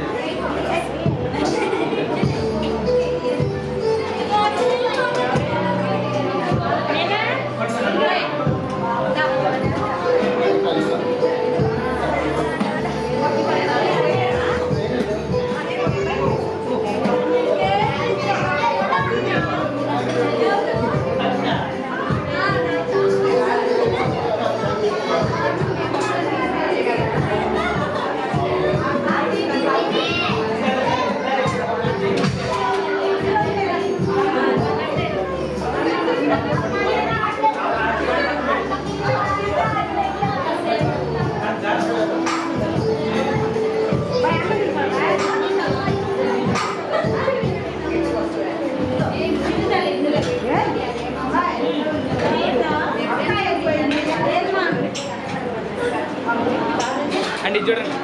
అండి చూడండి.